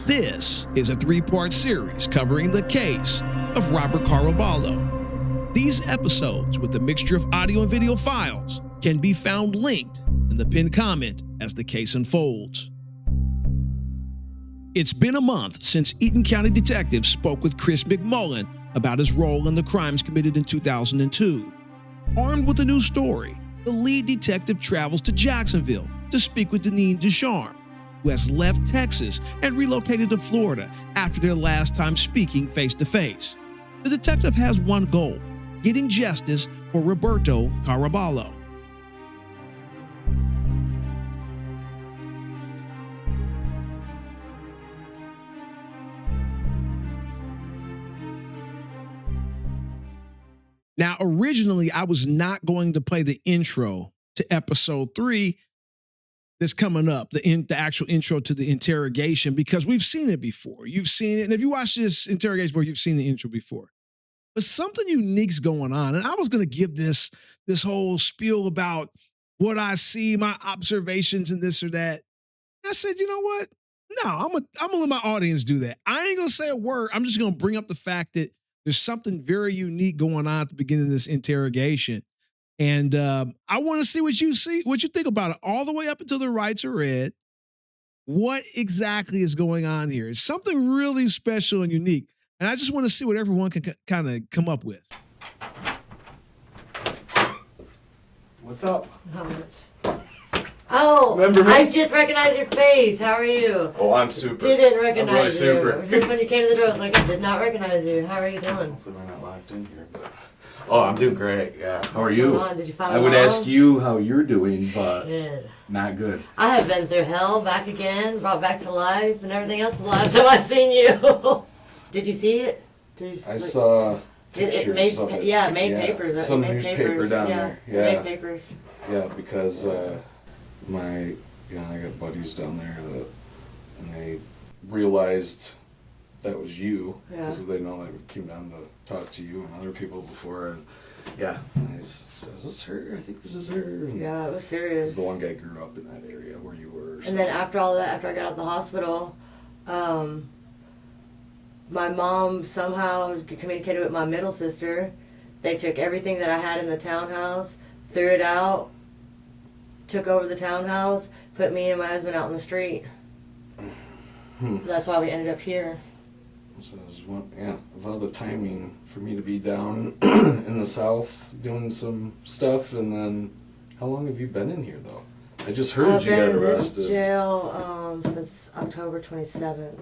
This is a three-part series covering the case of Robert Caraballo. These episodes, with a mixture of audio and video files, can be found linked in the pinned comment as the case unfolds. It's been a month since Eaton County detectives spoke with Chris McMullen about his role in the crimes committed in 2002. Armed with a new story, the lead detective travels to Jacksonville to speak with Deneen Ducharme, who has left Texas and relocated to Florida after their last time speaking face-to-face. The detective has one goal: getting justice for Roberto Caraballo. Now, originally, I was not going to play the intro to episode 3 that's coming up, the actual intro to the interrogation, because we've seen it before. You've seen it, and if you watch this interrogation before, you've seen the intro before. But something unique's going on, and I was going to give this whole spiel about what I see, my observations, and this or that. I said, you know what? No, I'm gonna let my audience do that. I ain't gonna say a word. I'm just gonna bring up the fact that there's something very unique going on at the beginning of this interrogation. And I want to see what you think about it, all the way up until the rights are read. What exactly is going on here? It's something really special and unique. And I just want to see what everyone can kind of come up with. What's up? How much? Oh, Remember me? I just recognized your face. How are you? Oh, I'm super. Didn't recognize I'm really you. super. Just when you came to the door, I was like, I did not recognize you. How are you doing? Hopefully we're not locked in here, but... Oh, I'm doing great, yeah. How are What's you? going on? Did you find I would along? ask you how you're doing, but Good. not good. I have been through hell, back again, brought back to life, and everything else. The last time I seen you. Did you see it? I saw It pictures made, of it. yeah, it made papers. Some it made newspaper papers. down yeah, there. it Yeah, made papers. yeah, because I got buddies down there and they realized that was you, because they know I came down to talk to you and other people before, and and I said, is this her? I think this is her. And Yeah, it was serious. the one guy grew up in that area where you were. And then after all that, after I got out of the hospital, my mom somehow communicated with my middle sister. They took everything that I had in the townhouse, threw it out, took over the townhouse, put me and my husband out in the street. That's why we ended up here. So it was of all the timing for me to be down in the South doing some stuff, and then how long have you been in here though? I just heard I've you got been in arrested. this jail since October 27th.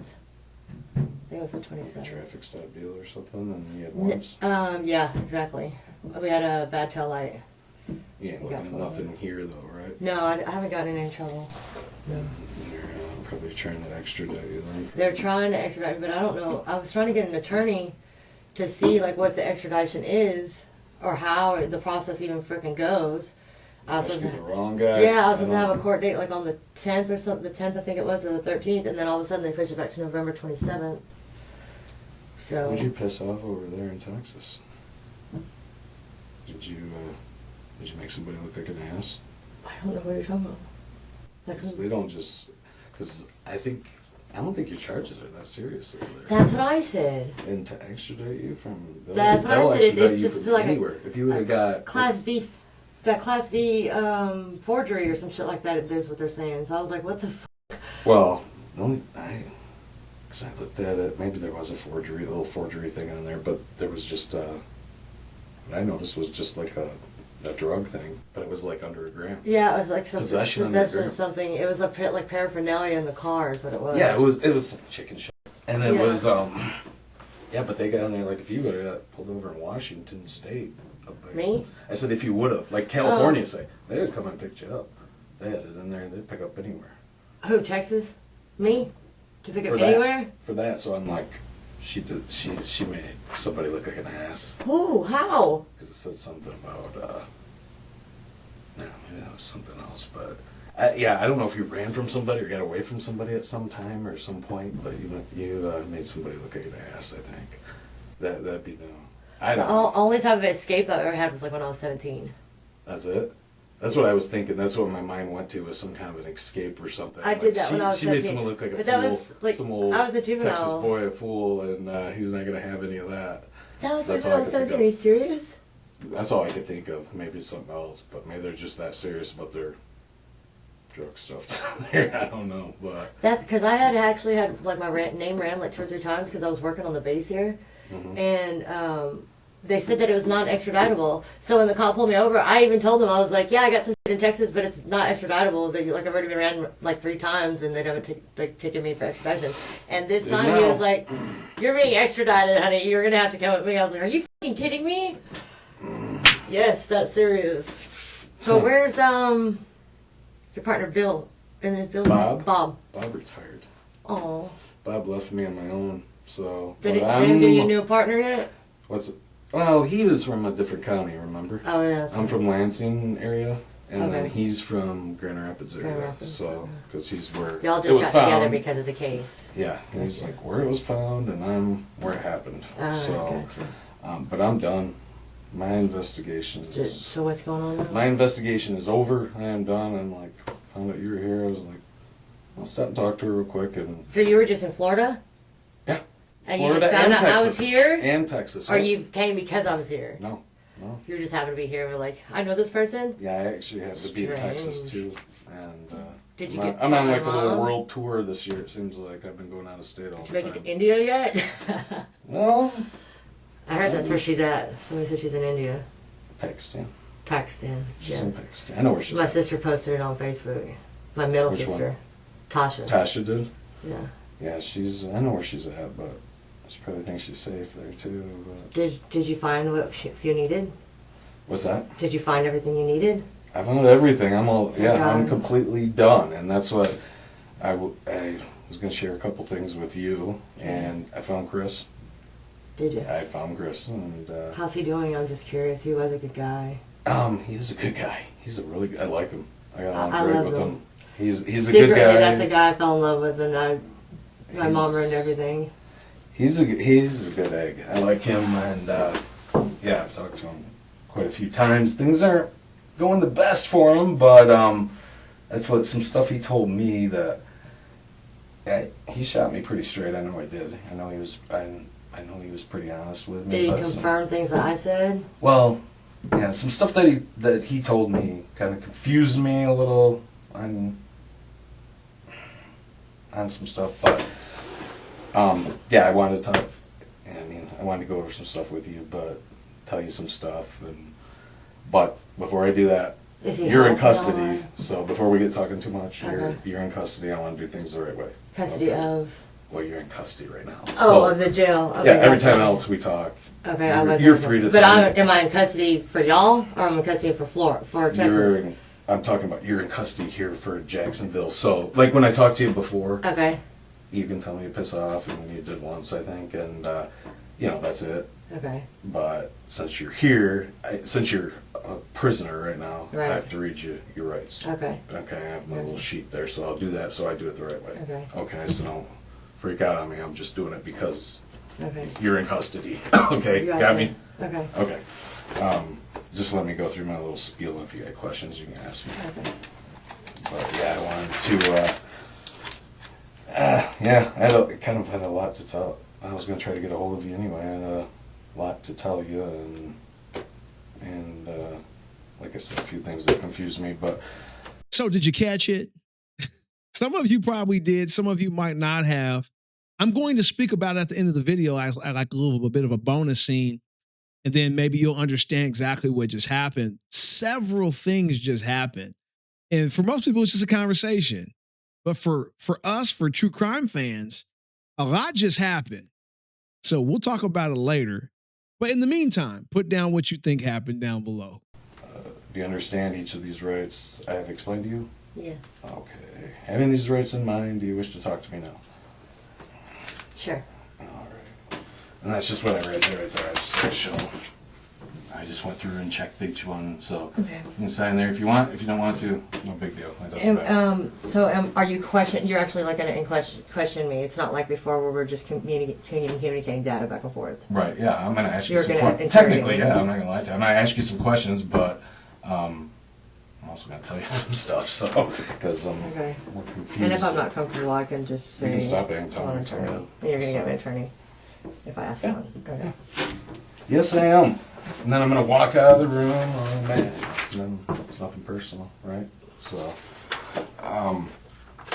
I think it was the 27th. A traffic stop deal or something, and you had warrants? Yeah, exactly. We had a bad tail light. You ain't looking at nothing here though, right? No, I haven't gotten in any trouble. No. They're probably trying to extradite you then. They're trying to extradite, but I don't know. I was trying to get an attorney to see like what the extradition is or how the process even freaking goes. I was Must be supposed the to, wrong guy. yeah, I was supposed to have a court date like on the 10th or something. The 10th, I think it was, or the 13th, and then all of a sudden they pushed it back to November 27th. So. Who'd you piss off over there in Texas? Did you make somebody look like an ass? I don't know what you're talking about. Like, Because they don't just... Because I don't think your charges are that serious over there. that's what I said. And to extradite you from... That's what I they'll said. extradite It's you just from like anywhere. If you would have got... Class B forgery or some shit like that is what they're saying. So I was like, what the fuck? Well, because I looked at it, maybe there was a little forgery thing on there, but there was just, what I noticed was just like a drug thing, but it was like under a gram. Yeah, it was like some Possession of something. It was like paraphernalia in the car is what it was. Yeah, it was some chicken shit. And it was, but they got in there, like, if you would have got pulled over in Washington State. Me? I said, if you would have, like California say, they would come and pick you up. They had it in there, they'd pick up anywhere. Who, Texas? Me? To pick up For anywhere? For that, so I'm like, she made somebody look like an ass. Who? How? Because it said something about, maybe that was something else, but, I don't know if you ran from somebody or got away from somebody at some time or some point, but you made somebody look like an ass, I think. That'd be the... The only type of escape I've ever had was like when I was 17. That's it? That's what I was thinking. That's what my mind went to, was some kind of an escape or something. I did that when I was She made 17. someone look like a But fool. that was, like, some old I was a juvenile. Texas boy, a fool, and he's not going to have any of that. That was That's like when all I was I could 17. think Are you serious? That's all I could think of. Maybe it's something else, but maybe they're just that serious about their drug stuff down there. I don't know, but That's because I had actually had like my name ran like 2 or 3 times because I was working on the base here, and they said that it was non-extraditable. So when the cop pulled me over, I even told them, I was like, "Yeah, I got some shit in Texas, but it's not extraditable. They, like I've already been ran like 3 times, and they haven't taken me for extradition." And this time he was like, "You're being extradited, honey. You're gonna have to come with me." I was like, "Are you fucking kidding me?" Yes, that's serious. So where's your partner Bill? And then Bill Bob? Bob retired. Oh. Bob left me on my own, so. Did but he give you a new partner yet? What's it? Well, he was from a different county, remember? Oh, yeah. I'm from Lansing area, and then Okay. he's from Grand Rapids area. Grand Rapids, So, okay. because he's where Y'all it just was got found. together because of the case. Yeah, and he's like where it was found, and I'm where it happened. So, Gotcha. but I'm done. My investigation is. So what's going on now? My investigation is over. I am done. I'm like, found out you were here. I was like, I'll stop and talk to her real quick. And So you were just in Florida? yeah, And Florida you just found and out Texas. I was here? And Texas. Or yeah. you came because I was here? No, no. You just happened to be here. We're like, I know this person? Yeah, I actually have to be in Texas Strange. too. And Did you I'm get I'm on like a time little off? world tour this year. It seems like I've been going out of state all Did you the make it time. to India yet? Well, I heard that's where she's at. Somebody said she's in India. Pakistan. Pakistan. She's Yeah. in Pakistan. I know where she's My at. sister posted it on Facebook. My middle Which sister. one? Tasha. Tasha did. Yeah. Yeah, I know where she's at, but she probably thinks she's safe there too. But Did you find what you needed? what's that? Did you find everything you needed? I found everything. I'm all Thank I'm God. completely done, and that's what I was going to share a couple things with you. And I found Chris. Did you? I found Chris, and How's he doing? I'm just curious. He was a good guy. he is a good guy. He's a really good. I like him. I got along I great love with him. him. He's a Secretly, good guy. that's a guy I fell in love with, and my mom He's- ruined everything. He's a good egg. I like him, and yeah, I've talked to him quite a few times. Things aren't going the best for him, but that's what some stuff he told me that he shot me pretty straight. I know I did. I know he was. I know he was pretty honest with me. Did he but confirm things that I said? Well, yeah, some stuff that he told me kind of confused me a little on some stuff, but yeah, I wanted to talk. I wanted to go over some stuff with you, but tell you some stuff. But before I do that, Is he you're in healthy custody. all right? So before we get talking too much, Okay. you're in custody. I want to do things the right way. Custody Okay? of? Well, you're in custody right now. Oh, of the jail. Okay, yeah. Every gotcha. time else we talk, Okay, I wasn't. you're in free to custody. tell But me. am I in custody for y'all, or am I in custody for Texas? I'm talking about you're in custody here for Jacksonville. So, like when I talked to you before, Okay. you can tell me to piss off, and you did once, I think, and that's it. Okay. But since you're here, since you're a prisoner right now, Right. I have to read you your rights. Okay. Okay, I have my little sheet there, so I'll do that. So I do it the right way. Okay. Okay, so don't freak out on me. I'm just doing it because Okay. you're in custody. Okay, Gotcha. got me. Okay. Okay. Just let me go through my little spiel. If you got questions, you can ask me. Okay. But yeah, I wanted to. Yeah, I kind of had a lot to tell. I was going to try to get a hold of you anyway. I had a lot to tell you, and like I said, a few things that confused me. But So did you catch it? Some of you probably did. Some of you might not have. I'm going to speak about it at the end of the video as like a bit of a bonus scene. And then maybe you'll understand exactly what just happened. Several things just happened. And for most people, it's just a conversation. But for us, for true crime fans, a lot just happened. So we'll talk about it later. But in the meantime, put down what you think happened down below. do you understand each of these rights I have explained to you? Yeah. Okay. Having these rights in mind, do you wish to talk to me now? Sure. All right. And that's just what I read there right there. I just went through and checked each one, so Okay. you can sign there if you want. If you don't want to, no big deal. It doesn't matter. So are you you're actually like going to question me. It's not like before where we're just communicating data back and forth. Right, yeah, I'm going to ask you You're some gonna questions. interrogate Technically, me. yeah, I'm not going to lie to you. I'm going to ask you some questions, but I'm also gonna tell you some stuff, so because I'm Okay. more confused. And if I'm not comfortable, I can just say. You can stop it I anytime. want an attorney. And you're gonna get me an attorney if I ask for Yeah. one. Okay. Yes, I am. And then I'm gonna walk out of the room mad. And then it's nothing personal, right? So,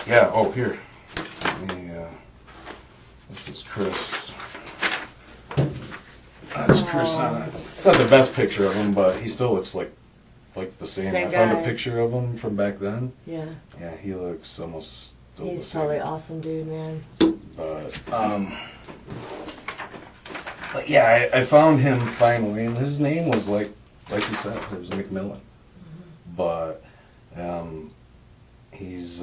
yeah. Oh, here. This is Chris. That's Chris. It's not the best picture of him, but he still looks like the same. Same I found guy. a picture of him from back then. Yeah. Yeah, he looks almost still the He's same. totally awesome, dude, man. But yeah, I found him finally, and his name was like you said, it was McMillan. But he's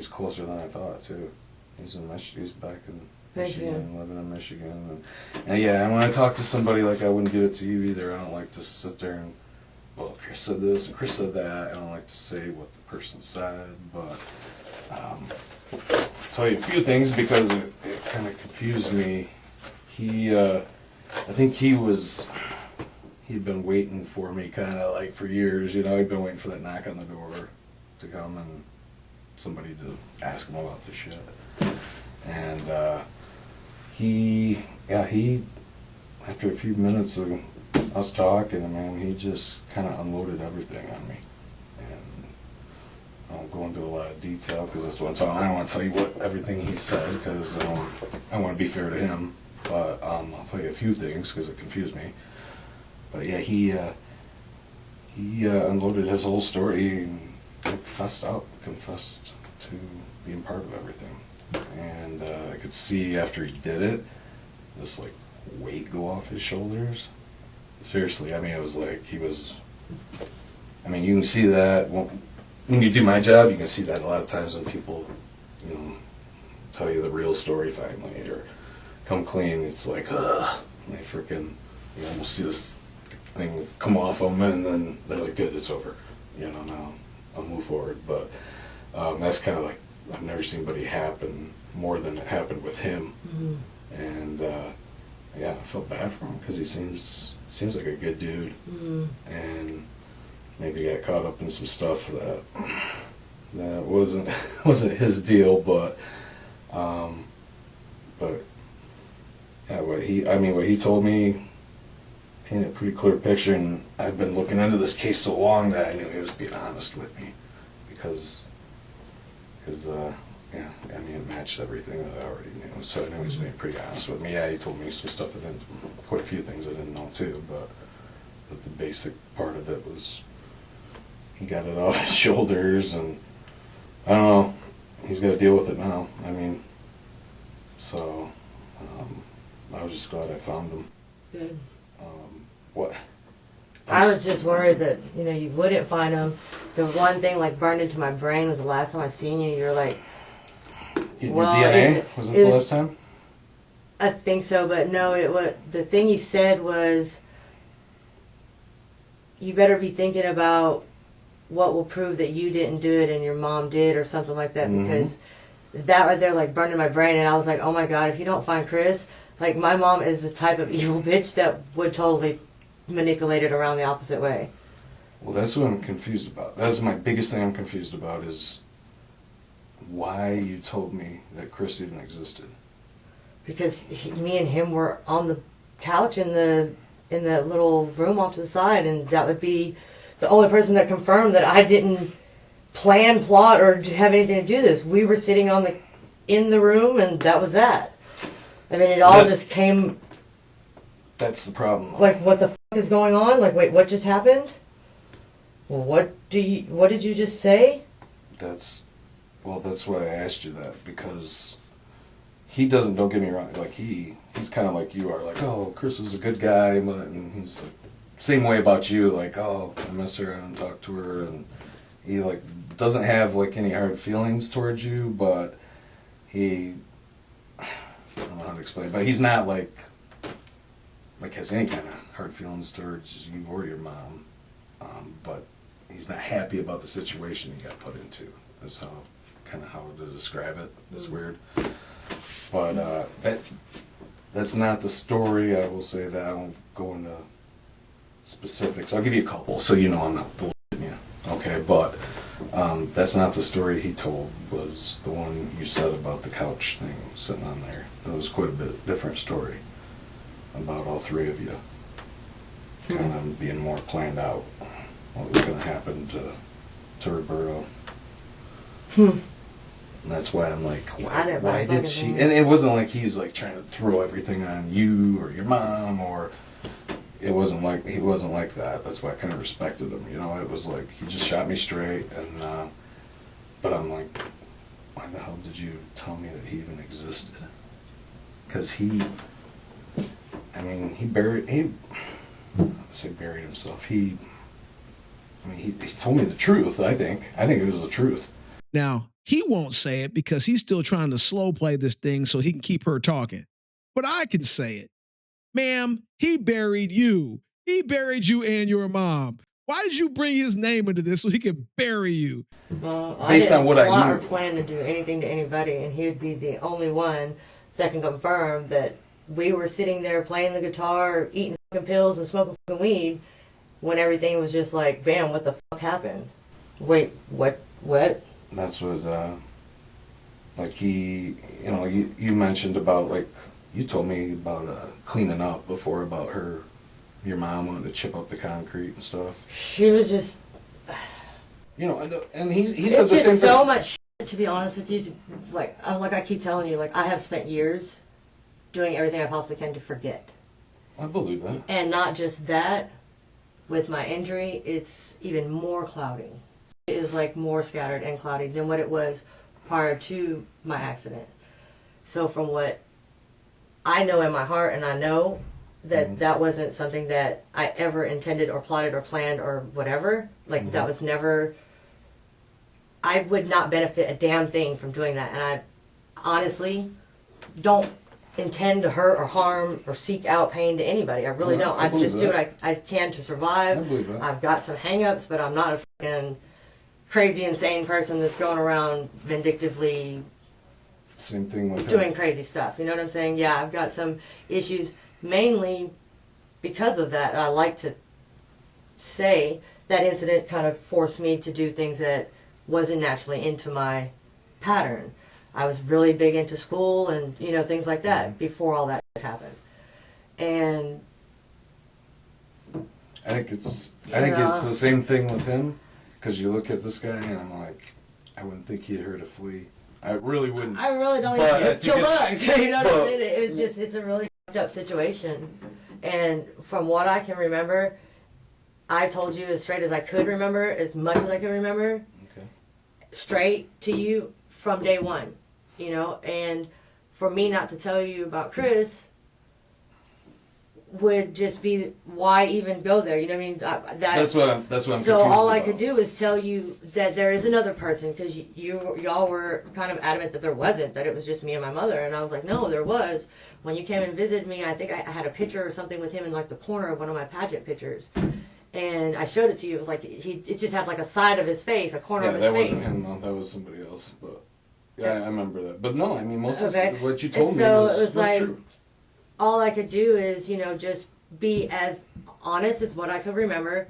closer than I thought too. He's in He's back in Michigan, living in Michigan, and yeah. And when I talk to somebody, like, I wouldn't give it to you either. I don't like to sit there and, well, Chris said this and Chris said that. I don't like to say what the person said, but I'll tell you a few things because it kind of confused me. I think he'd been waiting for me kind of like for years, you know. He'd been waiting for that knock on the door to come and somebody to ask him about this shit. And he after a few minutes of us talking, man, he just kind of unloaded everything on me. And I won't go into a lot of detail because that's what I'm talking. I don't want to tell you what everything he said because I want to be fair to him. But I'll tell you a few things because it confused me. But yeah, he unloaded his whole story and confessed to being part of everything. And I could see after he did it, this like weight go off his shoulders. Seriously, I mean, it was like he was. I mean, you can see that when you do my job, you can see that a lot of times when people, you know, tell you the real story finally or come clean. It's like, ugh, and they freaking, you almost see this thing come off them, and then they're like, good, it's over. You know, now I'll move forward. But that's kind of like, I've never seen anybody happen more than it happened with him. Mm-hmm. And yeah, I felt bad for him because he seems like a good dude. Mm-hmm. And maybe got caught up in some stuff that wasn't his deal, but yeah, what he told me painted a pretty clear picture, and I've been looking into this case so long that I knew he was being honest with me because yeah, I mean, it matched everything that I already knew, so I knew he was being pretty honest with me. Yeah, he told me some stuff quite a few things I didn't know too, but the basic part of it was he got it off his shoulders, and I don't know, he's got to deal with it now. I mean, so I was just glad I found him. Good. What? I was just worried that, you know, you wouldn't find him. The one thing like burned into my brain was the last time I seen you. You're like, Your well, DNA wasn't the last time. I think so, but no. The thing you said was, you better be thinking about what will prove that you didn't do it and your mom did, or something like that. Mm-hmm. Because that right there like burned in my brain, and I was like, oh my god, if you don't find Chris, like my mom is the type of evil bitch that would totally manipulate it around the opposite way. Well, that's what I'm confused about. That's my biggest thing I'm confused about is why you told me that Chris even existed. Because me and him were on the couch in the little room off to the side, and that would be the only person that confirmed that I didn't plan, plot, or have anything to do this. We were sitting in the room, and that was that. I mean, it all just came. That's the problem. Like, what the fuck is going on? Like, wait, what just happened? Well, what did you just say? That's why I asked you that, because he doesn't, don't get me wrong, like he's kind of like you are, like, oh, Chris was a good guy, but, and he's like, same way about you, like, oh, I miss her, I don't talk to her, and he like doesn't have like any hard feelings towards you, but I don't know how to explain, but he's not like has any kind of hard feelings towards you or your mom, but he's not happy about the situation he got put into. That's how to describe it. It's weird, but that's not the story. I will say that I won't go into specifics. I'll give you a couple so you know I'm not bullshitting you. Okay. okay, but that's not the story he told. Was the one you said about the couch thing sitting on there? It was quite a bit different story about all three of you, kind of being more planned out. What was going to happen to Roberto? And that's why I'm like, why did she? And it wasn't like he's like trying to throw everything on you or your mom, or he wasn't like that. That's why I kind of respected him. You know, it was like he just shot me straight, and but I'm like, why the hell did you tell me that he even existed? Because he buried himself. He told me the truth. I think it was the truth. Now, he won't say it because he's still trying to slow play this thing so he can keep her talking. But I can say it. Ma'am, he buried you. He buried you and your mom. Why did you bring his name into this so he could bury you? Well, based on what I plot knew, or plan to do anything to anybody, and he would be the only one that can confirm that we were sitting there playing the guitar, eating fucking pills, and smoking fucking weed when everything was just like, bam, what the fuck happened? Wait, what? That's what, like he, you know, you mentioned about, like, you told me about cleaning up before, about your mom wanting to chip up the concrete and stuff. She was just, you know, and he said the same thing. It's just so much shit, to be honest with you. Like I keep telling you, like, I have spent years doing everything I possibly can to forget. I believe that. And not just that, with my injury, it's even more cloudy. It is like more scattered and cloudy than what it was prior to my accident. So from what I know in my heart, and I know that that wasn't something that I ever intended or plotted or planned or whatever. Like that was never, I would not benefit a damn thing from doing that. And I honestly don't intend to hurt or harm or seek out pain to anybody. I really don't. I just do what I can to survive. I believe that. I've got some hang-ups, but I'm not a fucking crazy, insane person that's going around vindictively Same thing with doing him. crazy stuff. You know what I'm saying? Yeah, I've got some issues, mainly because of that. I like to say that incident kind of forced me to do things that wasn't naturally into my pattern. I was really big into school and, you know, things like that before all that happened. And I think it's the same thing with him, because you look at this guy and I'm like, I wouldn't think he'd hurt a flea. I really wouldn't. I really don't even kill bugs. You know what I'm saying? It's a really fucked up situation. And from what I can remember, I told you as straight as I could remember, as much as I could remember, straight to you from day one, you know. And for me not to tell you about Chris would just be, why even go there? You know what I mean? That's what I'm so all about. I could do is tell you that there is another person, because y'all were kind of adamant that there wasn't, that it was just me and my mother. And I was like, no, there was. When you came and visited me, I think I had a picture or something with him in like the corner of one of my pageant pictures. And I showed it to you. It was like, it just had like a side of his face, a corner of his face. Yeah, that wasn't him, no, that was somebody else. But yeah, I remember that. But no, I mean, most of what you told me was like, true. All I could do is, you know, just be as honest as what I could remember,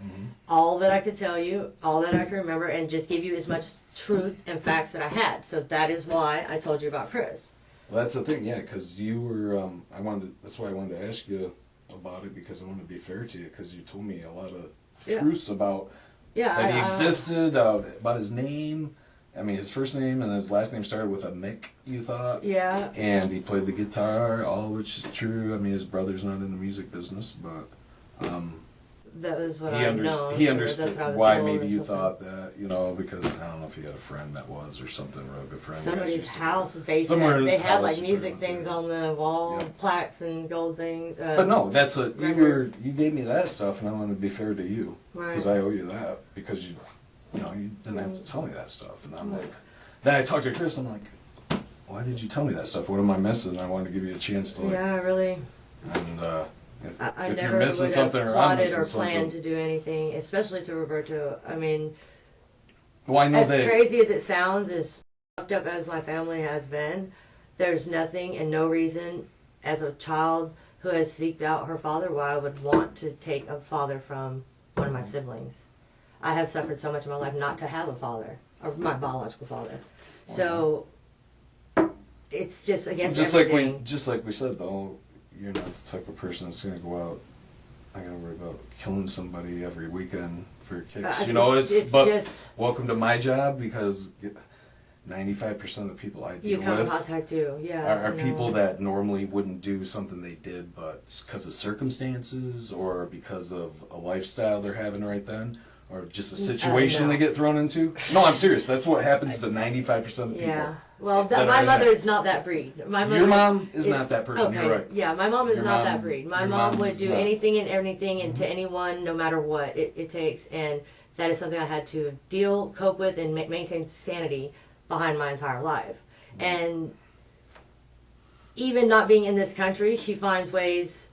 all that I could tell you, all that I could remember, and just give you as much truth and facts that I had. So that is why I told you about Chris. Well, that's the thing, yeah, because you were, that's why I wanted to ask you about it, because I wanted to be fair to you, because you told me a lot of truths about that he existed, about his name. I mean, his first name and his last name started with a Mick, you thought? Yeah. And he played the guitar, all which is true. I mean, his brother's not in the music business, but that was what he understood what why maybe you thought that, you know, because I don't know if you had a friend that was, or something, a real good friend. Somebody's house basement. They had like music things on the wall, plaques and gold things. But no, that's what you gave me that stuff, and I want to be fair to you, because I owe you that, because you didn't have to tell me that stuff. And I'm like, then I talked to Chris, I'm like, why did you tell me that stuff? What am I missing? I wanted to give you a chance to, like, yeah, really. And I if never you're missing would something, have or I'm plotted missing or something, planned to do anything, especially to Roberto. I mean, well, I know as crazy as it sounds, as fucked up as my family has been, there's nothing and no reason as a child who has seeked out her father why I would want to take a father from one of my siblings. I have suffered so much in my life not to have a father, or my biological father. So it's just against everything. Just like we said though, you're not the type of person that's gonna go out. I gotta worry about killing somebody every weekend for your kicks. It's but just, welcome to my job, because 95% of the people I deal you come in with contact too, are people that normally wouldn't do something they did, but because of circumstances or because of a lifestyle they're having right then, or just a situation they get thrown into. No, I'm serious. That's what happens to 95% of people. Yeah. Well, my mother is not that breed. Your mom is not that person. Okay. You're right. Yeah, my mom is not that breed. My mom would do anything and everything and to anyone, no matter what it takes. And that is something I had to cope with, and maintain sanity behind my entire life. And even not being in this country, she finds ways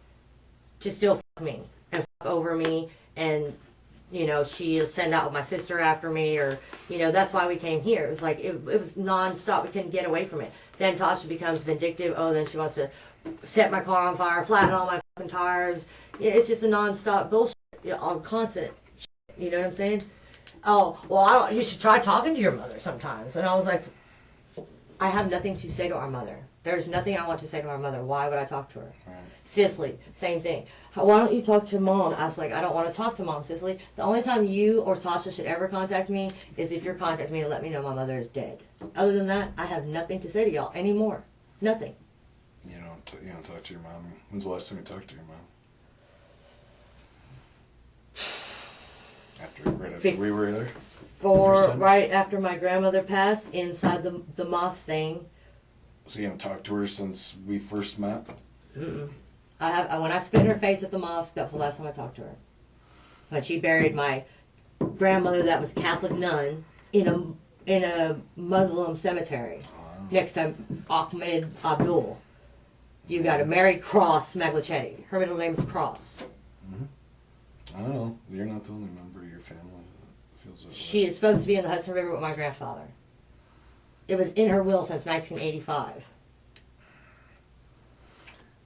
to still fuck me and fuck over me, and she'll send out my sister after me, or that's why we came here. It was like it was nonstop. We couldn't get away from it. Then Tasha becomes vindictive. Oh, then she wants to set my car on fire, flatten all my fucking tires. It's just a nonstop bullshit, all constant shit, you know what I'm saying? Oh, well, you should try talking to your mother sometimes. And I was like, I have nothing to say to our mother. There's nothing I want to say to our mother. Why would I talk to her? Right. Cicely, same thing. Why don't you talk to mom? I was like, I don't want to talk to mom, Cicely. The only time you or Tasha should ever contact me is if you're contacting me to let me know my mother is dead. Other than that, I have nothing to say to y'all anymore. Nothing. You don't talk to your mom. When's the last time you talked to your mom? Right after we were there? Right after my grandmother passed, inside the mosque thing. So you haven't talked to her since we first met? Mm-mm. When I spit in her face at the mosque, that was the last time I talked to her. When she buried my grandmother, that was Catholic nun, in a Muslim cemetery next to Ahmed Abdul. You got a Mary Cross Maglicetti. Her middle name is Cross. Mm-hmm. I don't know. You're not the only member of your family that feels that way. She is supposed to be in the Hudson River with my grandfather. It was in her will since 1985.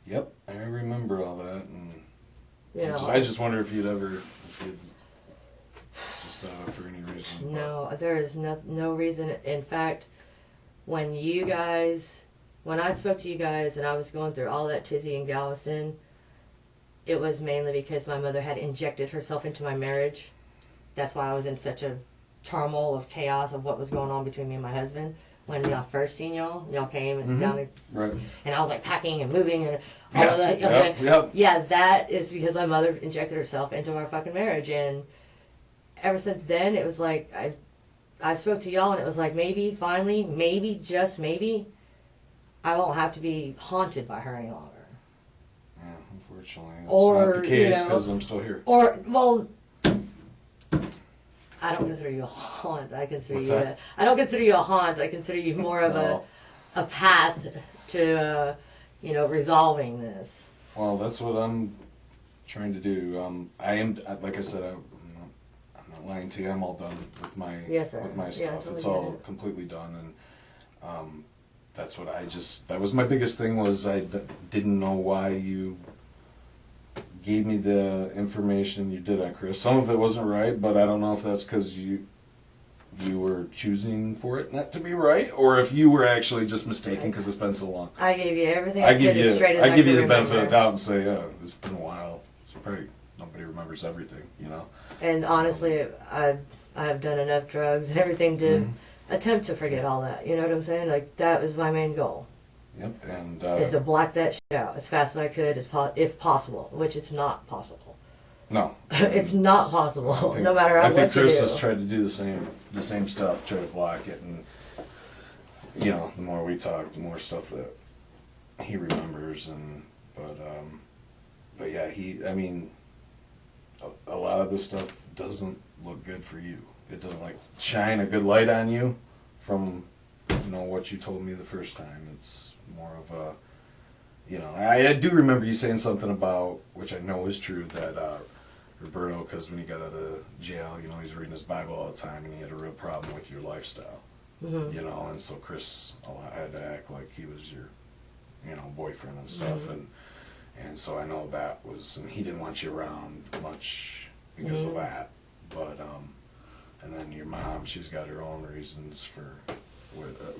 Yep, I remember all that, and I just wonder if you'd just for any reason. No, there is no reason. In fact, when I spoke to you guys and I was going through all that tizzy in Galveston, it was mainly because my mother had injected herself into my marriage. That's why I was in such a turmoil of chaos of what was going on between me and my husband. When y'all first seen y'all came and down there, right. And I was like packing and moving and all of that. Okay. Yep. Yeah, that is because my mother injected herself into our fucking marriage, and ever since then it was like I spoke to y'all and it was like maybe finally, maybe just maybe, I won't have to be haunted by her any longer. Yeah, unfortunately, that's not the case because I'm still here. Or well. I don't consider you a haunt. I don't consider you a haunt. I consider you more of a path to resolving this. Well, that's what I'm trying to do. I am, like I said, I'm not lying to you. I'm all done with my with my stuff. It's all completely done, and that's what that was my biggest thing was I didn't know why you gave me the information you did on Chris. Some of it wasn't right, but I don't know if that's because you were choosing for it not to be right, or if you were actually just mistaken because it's been so long. I gave you everything. I give you the benefit of the doubt and say, yeah, it's been a while. It's probably nobody remembers everything, And honestly, I have done enough drugs and everything to attempt to forget all that. You know what I'm saying? Like that was my main goal. Yep, and is to black that shit out as fast as I could, if possible, which it's not possible. No, it's not possible. No matter how much you do. I think Chris has tried to do the same stuff, try to block it, and the more we talk, the more stuff that he remembers, but yeah, a lot of this stuff doesn't look good for you. It doesn't shine a good light on you from what you told me the first time. It's more of a, I do remember you saying something about, which I know is true, that Roberto, because when he got out of jail, he's reading his Bible all the time, and he had a real problem with your lifestyle, and so Chris had to act like he was your, boyfriend and stuff, and so I know that was, and he didn't want you around much because of that, but And then your mom, she's got her own reasons for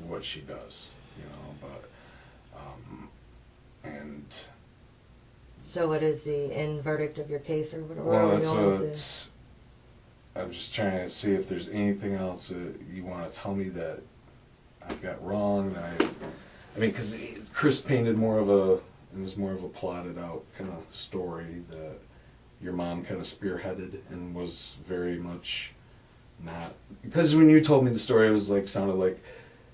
what she does, you know, but, and... So what is the end verdict of your case, or whatever? Well, that's what I'm just trying to see if there's anything else that you want to tell me that I've got wrong. That I mean, because Chris painted it was more of a plotted out kind of story that your mom kind of spearheaded and was very much not. Because when you told me the story, it was like sounded like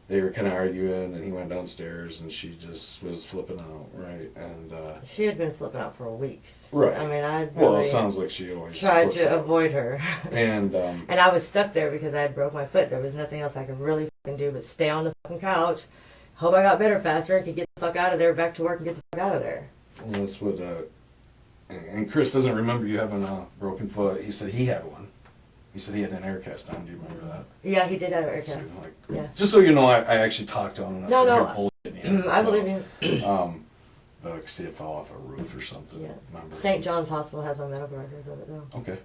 they were kind of arguing, and he went downstairs, and she just was flipping out, right? And she had been flipping out for weeks. right. I mean, I really well, it sounds like she always tried flips to out. avoid her. And and I was stuck there because I had broke my foot. There was nothing else I could really fucking do but stay on the fucking couch, hope I got better faster, and could get the fuck out of there, back to work, and get the fuck out of there. well, that's what. And Chris doesn't remember you having a broken foot. He said he had one. He said he had an air cast on. Do you remember that? Yeah, he did have an air cast. So, like, Yeah. Just so you know, I actually talked to him. And I said, No. "You're bullshitting you." I believe you. But I could see it fell off a roof or something. Yeah. Remember? St. John's Hospital has my medical records of it, though. Okay.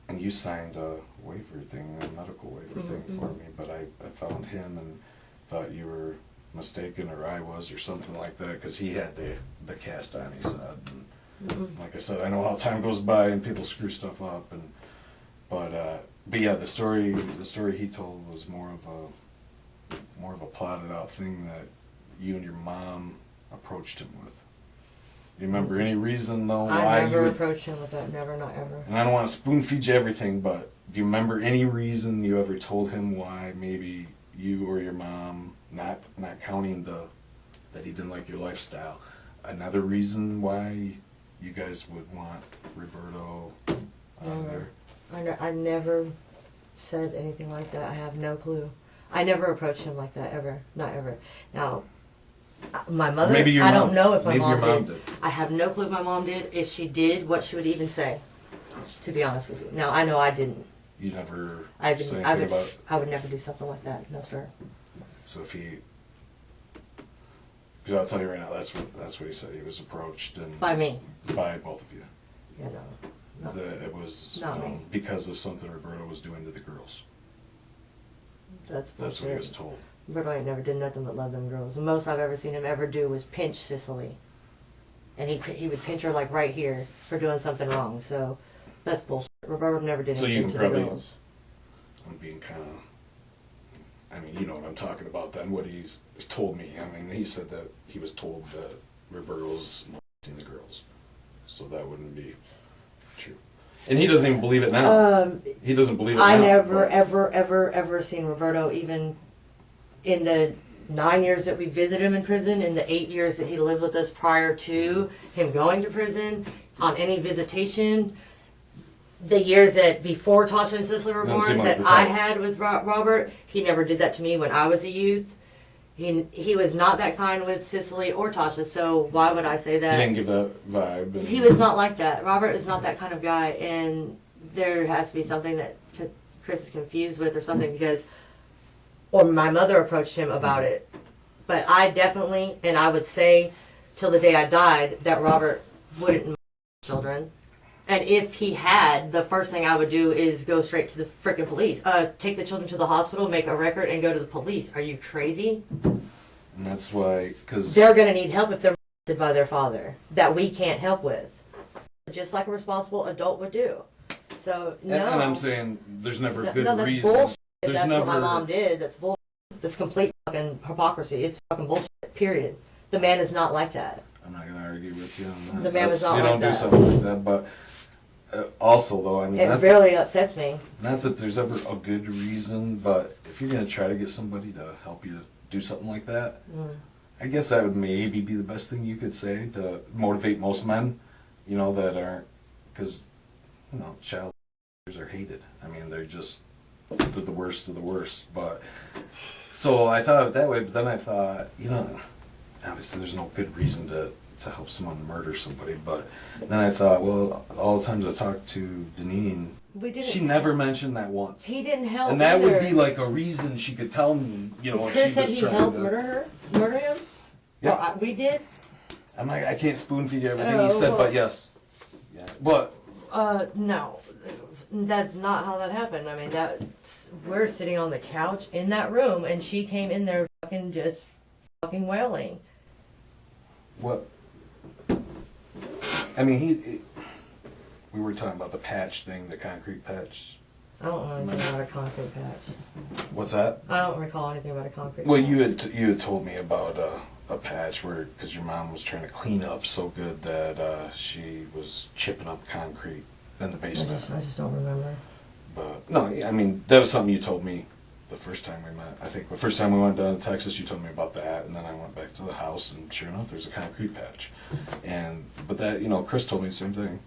And you signed a waiver thing, a medical waiver thing for me, but I found him and thought you were mistaken, or I was, or something like that, because he had the cast on, he said. And like I said, I know how time goes by and people screw stuff up, and but yeah, the story he told was more of a plotted out thing that you and your mom approached him with. Do you remember any reason though why I never you approached him with that. Never, not ever. And I don't want to spoon feed you everything, but do you remember any reason you ever told him why maybe you or your mom, not counting that he didn't like your lifestyle, another reason why you guys would want Roberto out there? I never said anything like that. I have no clue. I never approached him like that, ever. Not ever. Now, my mother, Maybe your I mom. don't know if my Maybe mom, your mom did. did. I have no clue if my mom did. If she did, what she would even say, to be honest with you. Now, I know I didn't. You never I said would, anything about it? I would never do something like that. No, sir. So if he... Because I'll tell you right now, that's what he said. He was approached and By me. by both of you. Yeah, no. It was Not me. because of something Roberto was doing to the girls. That's That's what he was told. Roberto ain't never did nothing but love them girls. The most I've ever seen him ever do was pinch Cicely. And he would pinch her like right here for doing something wrong. So that's bullshit. Roberto never did So you anything can to probably- the girls. I'm being kind of... I mean, you know what I'm talking about then, what he told me. I mean, he said that he was told that Roberto's molesting the girls. So that wouldn't be true. And he doesn't even believe it now. He doesn't believe it now. I never, but- ever seen Roberto, even in the 9 years that we visited him in prison, in the 8 years that he lived with us prior to him going to prison, on any visitation, the years that before Tasha and Cicely were Doesn't seem born, like that the I type. had with Robert, he never did that to me when I was a youth. He was not that kind with Cicely or Tasha, so why would I say that? He didn't give that vibe. And He was not like that. Robert is not that kind of guy, and there has to be something that Chris is confused with or something, because, or my mother approached him about it. But I definitely, and I would say till the day I died, that Robert wouldn't molest children. And if he had, the first thing I would do is go straight to the freaking police. Take the children to the hospital, make a record, and go to the police. Are you crazy? And that's why, because... They're going to need help if they're molested by their father, that we can't help with. Just like a responsible adult would do. So, no. And I'm saying there's never a good no, that's reason. bullshit. There's That's never... what my mom did. That's bullshit. That's complete fucking hypocrisy. It's fucking bullshit, period. The man is not like that. I'm not going to argue with you on that. The man was not You like don't do that. something like that, but... also, though, I mean... It really upsets me. Not that there's ever a good reason, but if you're going to try to get somebody to help you do something like that, I guess that would maybe be the best thing you could say to motivate most men, you know, that aren't... Because, you know, child are hated. I mean, they're just the worst of the worst. But so I thought of it that way, but then I thought, you know, obviously there's no good reason to help someone murder somebody, but then I thought, well, all the times I talked to Deneen, We didn't. she never mentioned that once. He didn't help. And that either. would be like a reason she could tell me, you know, if Chris she said was he trying helped to... murder him. Yeah. Well, we did. I can't spoon feed you everything Oh, he said, well- but yes. Yeah. But No. that's not how that happened. I mean, we're sitting on the couch in that room, and she came in there just fucking wailing. What? I mean, we were talking about the patch thing, the concrete patch. I don't know anything about a concrete patch. What's that? I don't recall anything about a concrete Well, patch. you had told me about a patch where, because your mom was trying to clean up so good that she was chipping up concrete in the basement. I just don't remember. But no, I mean, that was something you told me the first time we met. I think the first time we went down to Texas, you told me about that, and then I went back to the house, and sure enough, there's a concrete patch. But that, Chris told me the same thing,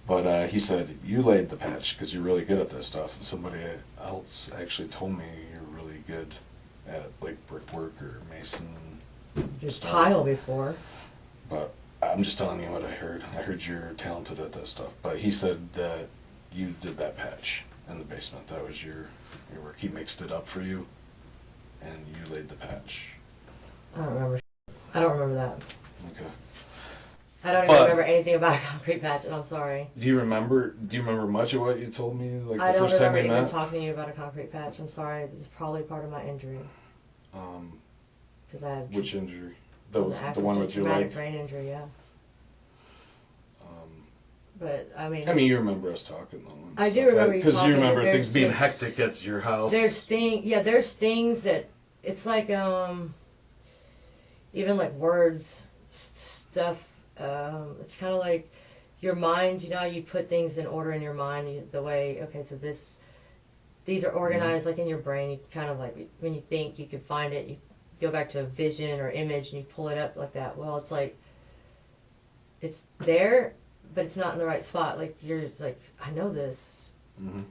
but he said you laid the patch because you're really good at this stuff, and somebody else actually told me you're really good at like brickwork or mason. Just stuff. tile before. But I'm just telling you what I heard. I heard you're talented at that stuff. But he said that you did that patch in the basement. That was your work. He mixed it up for you, and you laid the patch. I don't remember. I don't remember that. Okay. I don't even remember anything about a concrete patch, and I'm sorry. Do you remember much of what you told me the first time we met? I don't remember even talking to you about a concrete patch. I'm sorry. It's probably part of my injury. Because I had Which injury? The accident, one with your leg? traumatic brain injury, yeah. But I mean, you remember us talking though. I do remember you talking. Because you remember but things being just, hectic at your house. There's things that it's like even like words, stuff. It's kind of like your mind. You know, how you put things in order in your mind. The way, okay, so these are organized like in your brain. You kind of like when you think you can find it, you go back to a vision or image and you pull it up like that. Well, it's like it's there, but it's not in the right spot. Like you're like, I know this. Mm-hmm.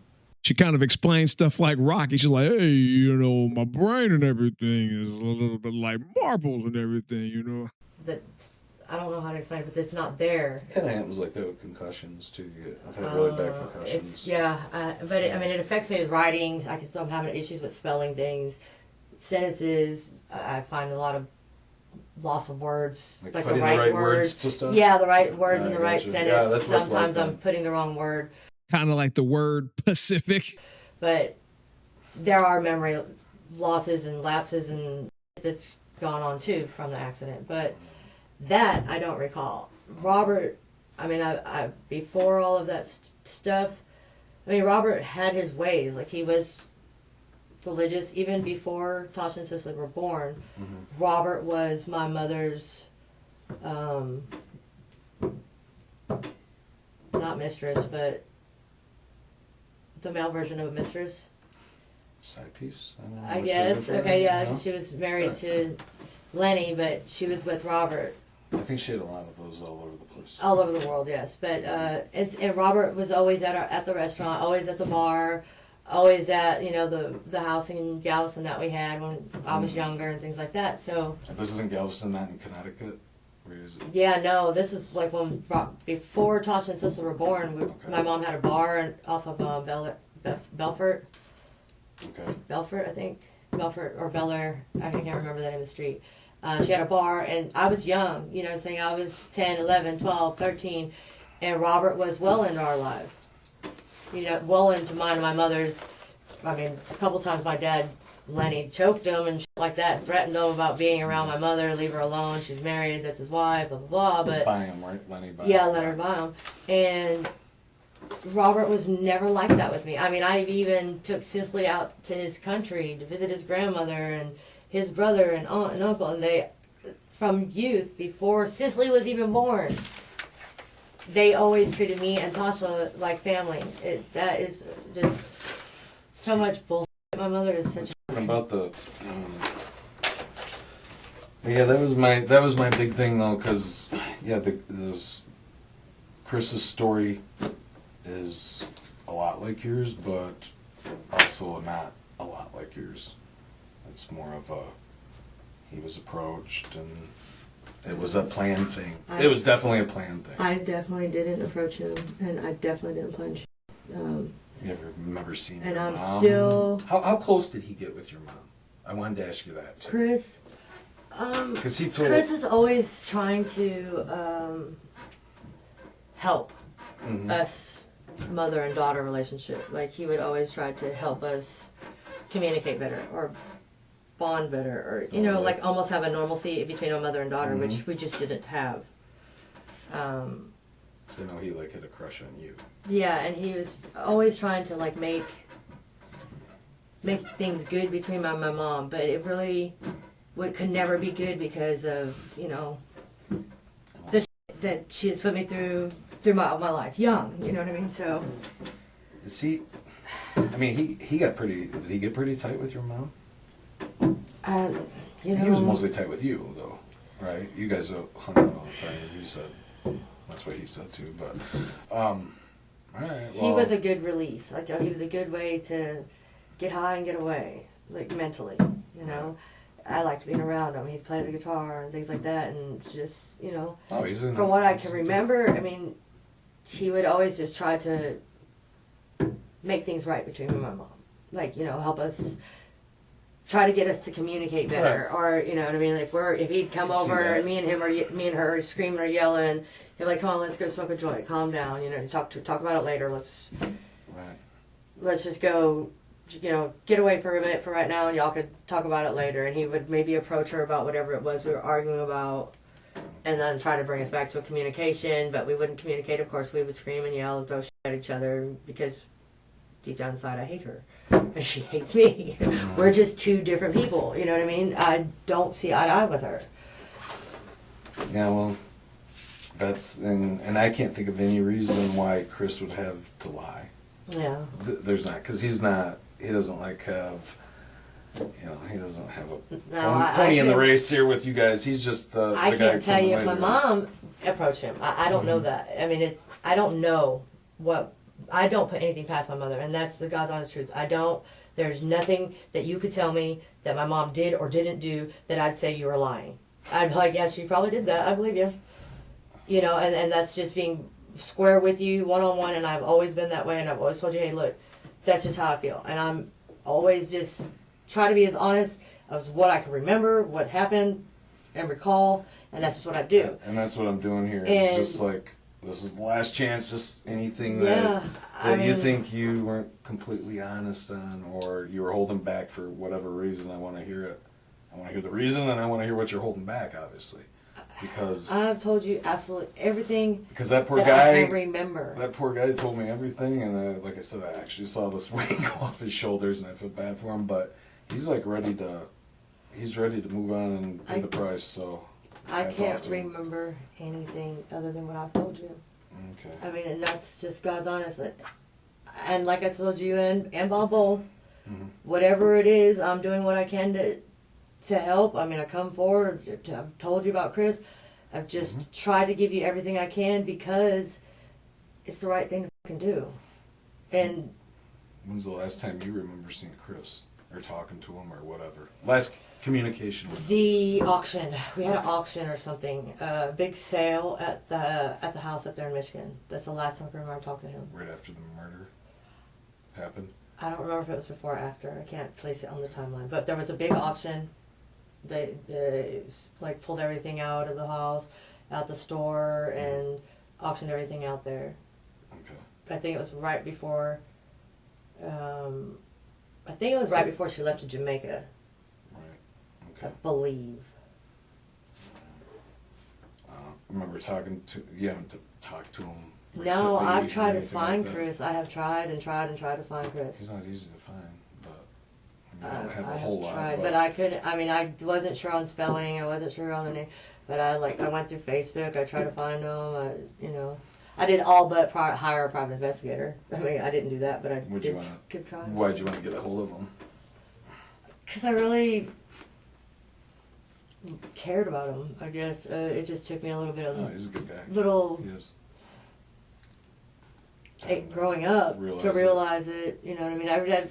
She kind of explains stuff like Rocky. She's like, hey, my brain and everything is a little bit like marbles and everything, That's, I don't know how to explain it, but it's not there. Kind of happens like that with concussions too. I've had really bad concussions. But it affects me with writing. I'm having issues with spelling things, sentences. I find a lot of loss of words, like the right words to stuff. Yeah, the right words in the right sentence. Yeah, that's what Sometimes like I'm putting the wrong word. Kind of like the word Pacific. But there are memory losses and lapses and that's gone on too from the accident. But that I don't recall. Robert, I mean, I before all of that stuff, I mean, Robert had his ways. Like he was religious even before Tasha and Cicely were born. Mm-hmm. Robert was my mother's, not mistress, but the male version of a mistress. Side piece? I guess. Okay, yeah. She was married to Lenny, but she was with Robert. I think she had a lot of those all over the place. All over the world, yes. But and Robert was always at the restaurant, always at the bar, always at the house in Galveston that we had when I was younger and things like that. So this is in Galveston, not in Connecticut. Where is it? Yeah, no, this was like when before Tasha and Cecil were born. My mom had a bar off of Belfort. Okay. Belfort, I think. Belfort or Bel Air. I can't remember the name of the street. She had a bar, and I was young, saying I was 10, 11, 12, 13, and Robert was well into our life. Well into mine and my mother's. I mean, a couple times my dad, Lenny, choked him and shit like that, threatened him about being around my mother, leave her alone, she's married, that's his wife, blah, blah, blah. But buy him, right? Lenny buy yeah, him. let her buy him. And Robert was never like that with me. I mean, I even took Cicely out to his country to visit his grandmother and his brother and aunt and uncle, and they, from youth, before Cicely was even born, they always treated me and Tasha like family. That is just so much bullshit. My mother is such a... About the... yeah, that was my big thing, though, because, yeah, Chris's story is a lot like yours, but also not a lot like yours. It's more of he was approached, and it was a planned thing. It was definitely a planned thing. I definitely didn't approach him, and I definitely didn't plan shit. You ever remember seeing and your I'm mom? still... How close did he get with your mom? I wanted to ask you that, too. Chris... Because he told... Chris is always trying to help us mother and daughter relationship. Like, he would always try to help us communicate better or bond better, or, you know, like almost have a normalcy between a mother and daughter, which we just didn't have. So I know he like had a crush on you. Yeah, and he was always trying to like make things good between my mom, but it really could never be good because of, you know, the shit that she has put me through my life young, you know what I mean? So Is he? I mean, he got pretty. Did he get pretty tight with your mom? you know, He was mostly tight with you, though, right? You guys hung out all the time. You said that's what he said too. But all right. Well, he was a good release. Like, he was a good way to get high and get away, like mentally. You know, I liked being around him. He'd play the guitar and things like that, and just, you know, from what I can remember, I mean, he would always just try to make things right between me and my mom. Like, you know, help us, try to get us to communicate better, or, you know what I mean. Like, if he'd come over and me and her are screaming or yelling, he'd be like, "Come on, let's go smoke a joint. Calm down. You know, talk about it later. Let's just go. You know, get away for a minute for right now, and y'all could talk about it later." And he would maybe approach her about whatever it was we were arguing about, and then try to bring us back to a communication. But we wouldn't communicate. Of course, we would scream and yell and throw shit at each other because deep down inside, I hate her. And she hates me. We're just two different people, you know what I mean? I don't see eye to eye with her. Yeah, well, that's and I can't think of any reason why Chris would have to lie. Yeah. There's not, because he's not. He doesn't like have. You know, he doesn't have a pony in the race here with you guys. He's just the I guy can't tell you if my later. mom approached him. I don't know that. I mean, I don't know what. I don't put anything past my mother, and that's the God's honest truth. I don't. There's nothing that you could tell me that my mom did or didn't do that I'd say you were lying. I'd be like, yeah, she probably did that. I believe you. You know, and that's just being square with you, one-on-one, and I've always been that way, and I've always told you, hey, look, that's just how I feel. And I'm always just try to be as honest as what I can remember, what happened, and recall, and that's just what I do. And that's what I'm doing here. It's just like, this is the last chance, just anything that you think you weren't completely honest on, or you were holding back for whatever reason. I want to hear it. I want to hear the reason, and I want to hear what you're holding back, obviously. Because I've told you absolutely everything. Because that poor that guy, I can remember. That poor guy told me everything, and like I said, I actually saw this weight go off his shoulders, and I feel bad for him. But he's like ready to move on and pay the price. So I can't remember anything other than what I've told you. Okay. I mean, and that's just God's honest. And like I told you and Bob both, whatever it is, I'm doing what I can to help. I mean, I come forward. I've told you about Chris. I've just tried to give you everything I can because it's the right thing to fucking do. And when's the last time you remember seeing Chris or talking to him or whatever? Last communication with him? The auction. We had an auction or something. A big sale at the house up there in Michigan. That's the last time I remember talking to him. Right after the murder happened? I don't remember if it was before or after. I can't place it on the timeline. But there was a big auction. They like pulled everything out of the house, out the store, and auctioned everything out there. Okay. I think it was right before. I think it was right before she left to Jamaica. Right. Okay. I believe. I remember talking to you. Haven't talked to him. No, I've tried to like find that. Chris. I have tried and tried and tried to find Chris. He's not easy to find, but I don't have a whole lot. Tried, but I could. I mean, I wasn't sure on spelling. I wasn't sure on the name. But I went through Facebook. I tried to find him. I did all but hire a private investigator. I mean, I didn't do that, but I keep trying. Why'd you want to get a hold of him? Because I really cared about him. I guess it just took me a little bit of. Oh, he's a good guy. Little. He is. Growing up to realize it, you know what I mean.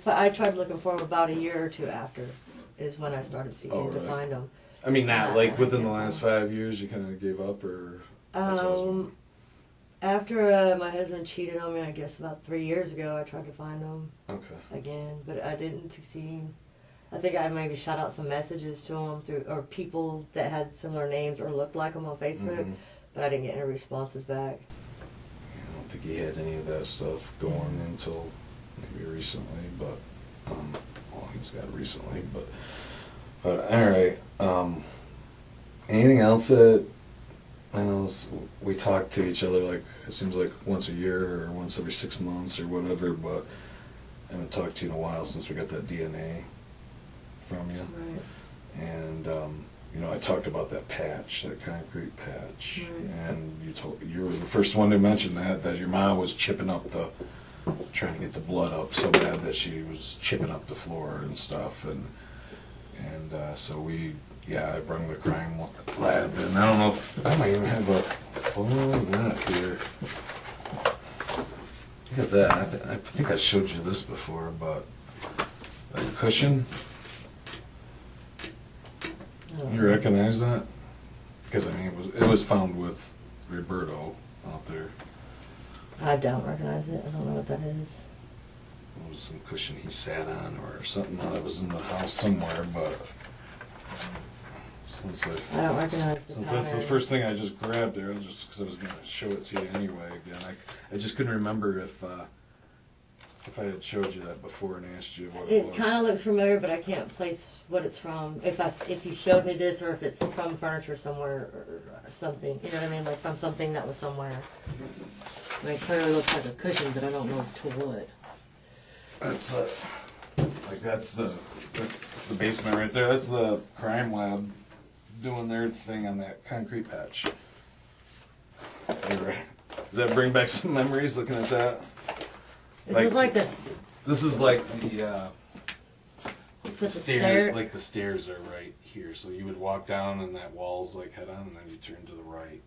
I tried looking for him about a year or two after, is when I started seeking to find him. I mean, not like within the last 5 years, you kind of gave up, or. After my husband cheated on me, I guess about 3 years ago, I tried to find him. Okay. Again, but I didn't succeed. I think I maybe shot out some messages to him or people that had similar names or looked like him on Facebook, but I didn't get any responses back. think he had any of that stuff going until maybe recently, but well, he's got it recently, but all right. Anything else that I know we talk to each other like it seems like once a year or once every 6 months or whatever, but I haven't talked to you in a while since we got that DNA from you. Right. And you know, I talked about that patch, that concrete patch, Right. and you were the first one to mention that your mom was trying to get the blood up so bad that she was chipping up the floor and stuff, and so I brought the crime lab, and I don't know if I might even have a photo of that here. Look at that. I think I showed you this before, but that cushion. You recognize that? Because I mean, it was found with Roberto out there. I don't recognize it. I don't know what that is. It was some cushion he sat on or something that was in the house somewhere, but since I don't recognize the since that's the pattern. first thing I just grabbed there, just because I was going to show it to you anyway. Again, I just couldn't remember if I had showed you that before and asked you what it It was. kind of looks familiar, but I can't place what it's from. If you showed me this, or if it's from furniture somewhere or something, you know what I mean, like from something that was somewhere. I mean, it clearly looks like a cushion, but I don't know to what. That's the basement right there. That's the crime lab doing their thing on that concrete patch. Does that bring back some memories looking at that? Is this like this? This is like the Is it the stair, stair? like the stairs are right here. So you would walk down and that wall's like head on, and then you turn to the right,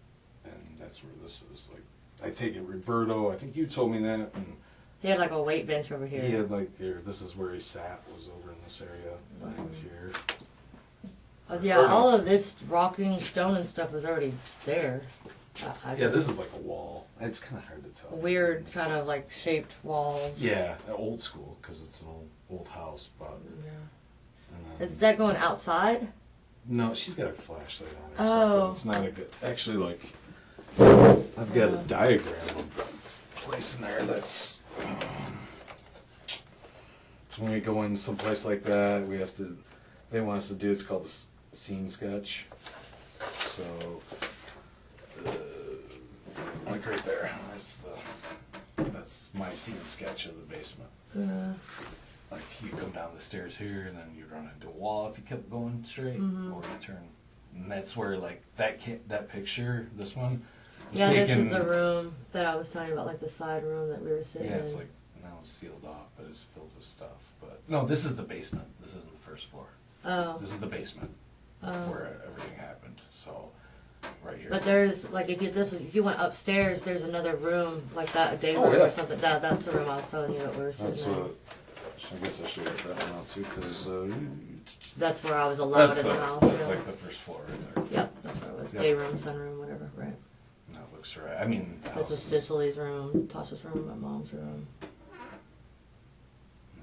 and that's where this is. Like I take it, Roberto. I think you told me that. And He had like a weight bench over here. he had like here. This is where he sat. Was over in this area behind here. Yeah, all of this rocking stone and stuff was already there. Yeah, this is like a wall. It's kind of hard to tell. Weird kind of like shaped walls. Yeah, old school because it's an old house. But Is that going outside? no, she's got a flashlight on it. Oh. It's not a good. Actually, like I've got a diagram of the place in there. That's so when we go in someplace like that, we have to. They want us to do. It's called a scene sketch. So. Like right there, that's my scene sketch of the basement. Like you come down the stairs here, and then you run into a wall if you kept going straight, or you turn. And that's where like that picture, this one, was Yeah, taken. this is the room that I was talking about, like the side room that we were sitting Yeah, it's in. like now it's sealed off, but it's filled with stuff. But no, this is the basement. This isn't the first floor. Oh. This is the basement where everything happened. So. Right here. But there's like if you went upstairs, there's another room like that, a day Oh, room yeah. or something. That's the room I was telling you that we were sitting That's in. what. I guess I should get that one out too, because That's where I was allowed that's in the house. that's yeah. like the first floor right there. Yep, that's where it was. Yep. Day room, sunroom, whatever. Right. That looks right. I mean, the This house is Cicely's room, Tasha's room, my mom's room.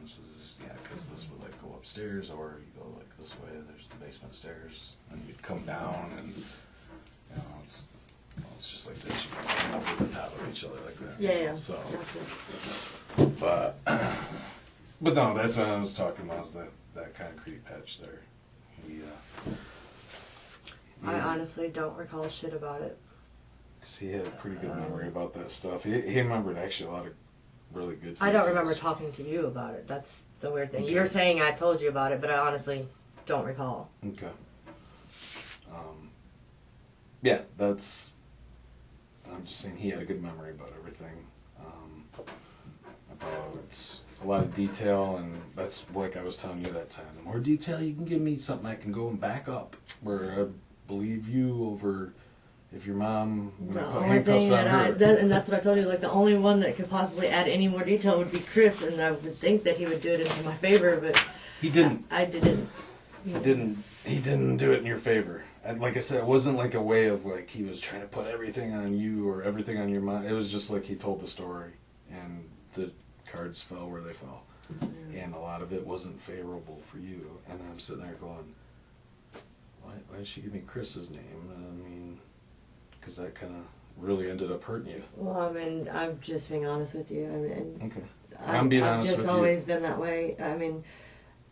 This is because this would like go upstairs, or you go like this way. There's the basement stairs, and you'd come down, and you know it's just like this. You come over the top of each other like that. Yeah, yeah. So, Gotcha. but no, that's what I was talking about. Is that concrete patch there? I honestly don't recall shit about it. Because he had a pretty good memory about that stuff. He remembered actually a lot of really good things. I don't remember talking to you about it. That's the weird thing. Okay. You're saying I told you about it, but I honestly don't recall. Okay. Yeah, that's. I'm just saying he had a good memory about everything. About a lot of detail, and that's like I was telling you that time. The more detail you can give me, something I can go and back up. Where I believe you over if your mom The put only handcuffs thing on that her. and that's what I told you, like the only one that could possibly add any more detail would be Chris, and I would think that he would do it into my favor, but He didn't. I didn't. He didn't do it in your favor. And like I said, it wasn't like a way of like he was trying to put everything on you or everything on your mind. It was just like he told the story, and the cards fell where they fell, and a lot of it wasn't favorable for you. And I'm sitting there going, why did she give me Chris's name? I mean, because that kind of really ended up hurting you? Well, I mean, I'm just being honest with you. I mean, Okay. I'm being I've honest just with always you. been that way. I mean,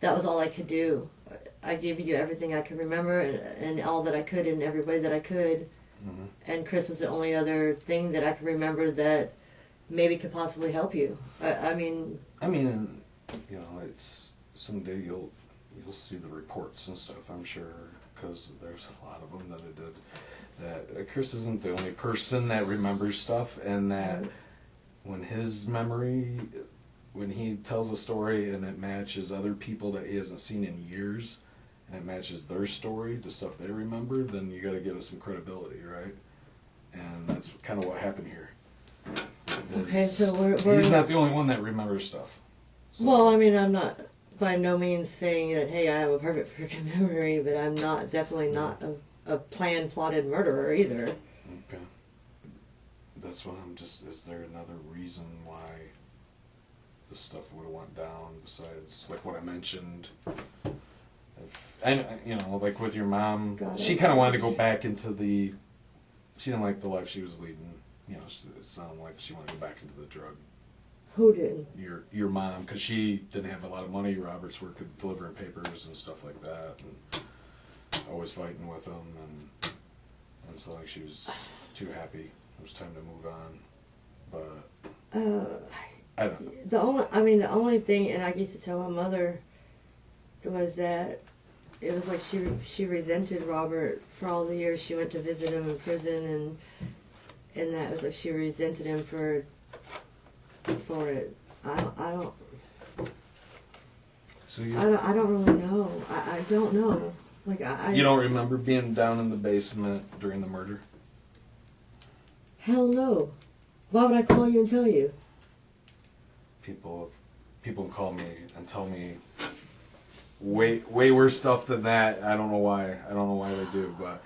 that was all I could do. I gave you everything I could remember and all that I could in every way that I could. Mm-hmm. And Chris was the only other thing that I could remember that maybe could possibly help you. I mean, you know, it's someday you'll see the reports and stuff, I'm sure, because there's a lot of them that I did. That Chris isn't the only person that remembers stuff, and that when his memory, when he tells a story and it matches other people that he hasn't seen in years, and it matches their story to stuff they remember, then you got to give it some credibility, right? And that's kind of what happened here. okay, so we're He's not the only one that remembers stuff. So. Well, I mean, I'm not by no means saying that, hey, I have a perfect freaking memory, but I'm definitely not a planned, plotted murderer either. Okay. That's what I'm just, is there another reason why this stuff would have went down besides, like what I mentioned? And, you know, like with your mom, she kind of wanted to go back into she didn't like the life she was leading. You know, it sounded like she wanted to go back into the drug. Who did? Your mom, because she didn't have a lot of money. Robert's work delivering papers and stuff like that, and always fighting with him, and so like she was too happy. It was time to move on, but I don't know. The only thing, and I used to tell my mother, was that it was like she resented Robert for all the years she went to visit him in prison, and that was like she resented him for it. I don't. So I don't really know. I don't know. Like you don't remember being down in the basement during the murder? Hell no. Why would I call you and tell you? People call me and tell me way worse stuff than that. I don't know why. I don't know why they do, but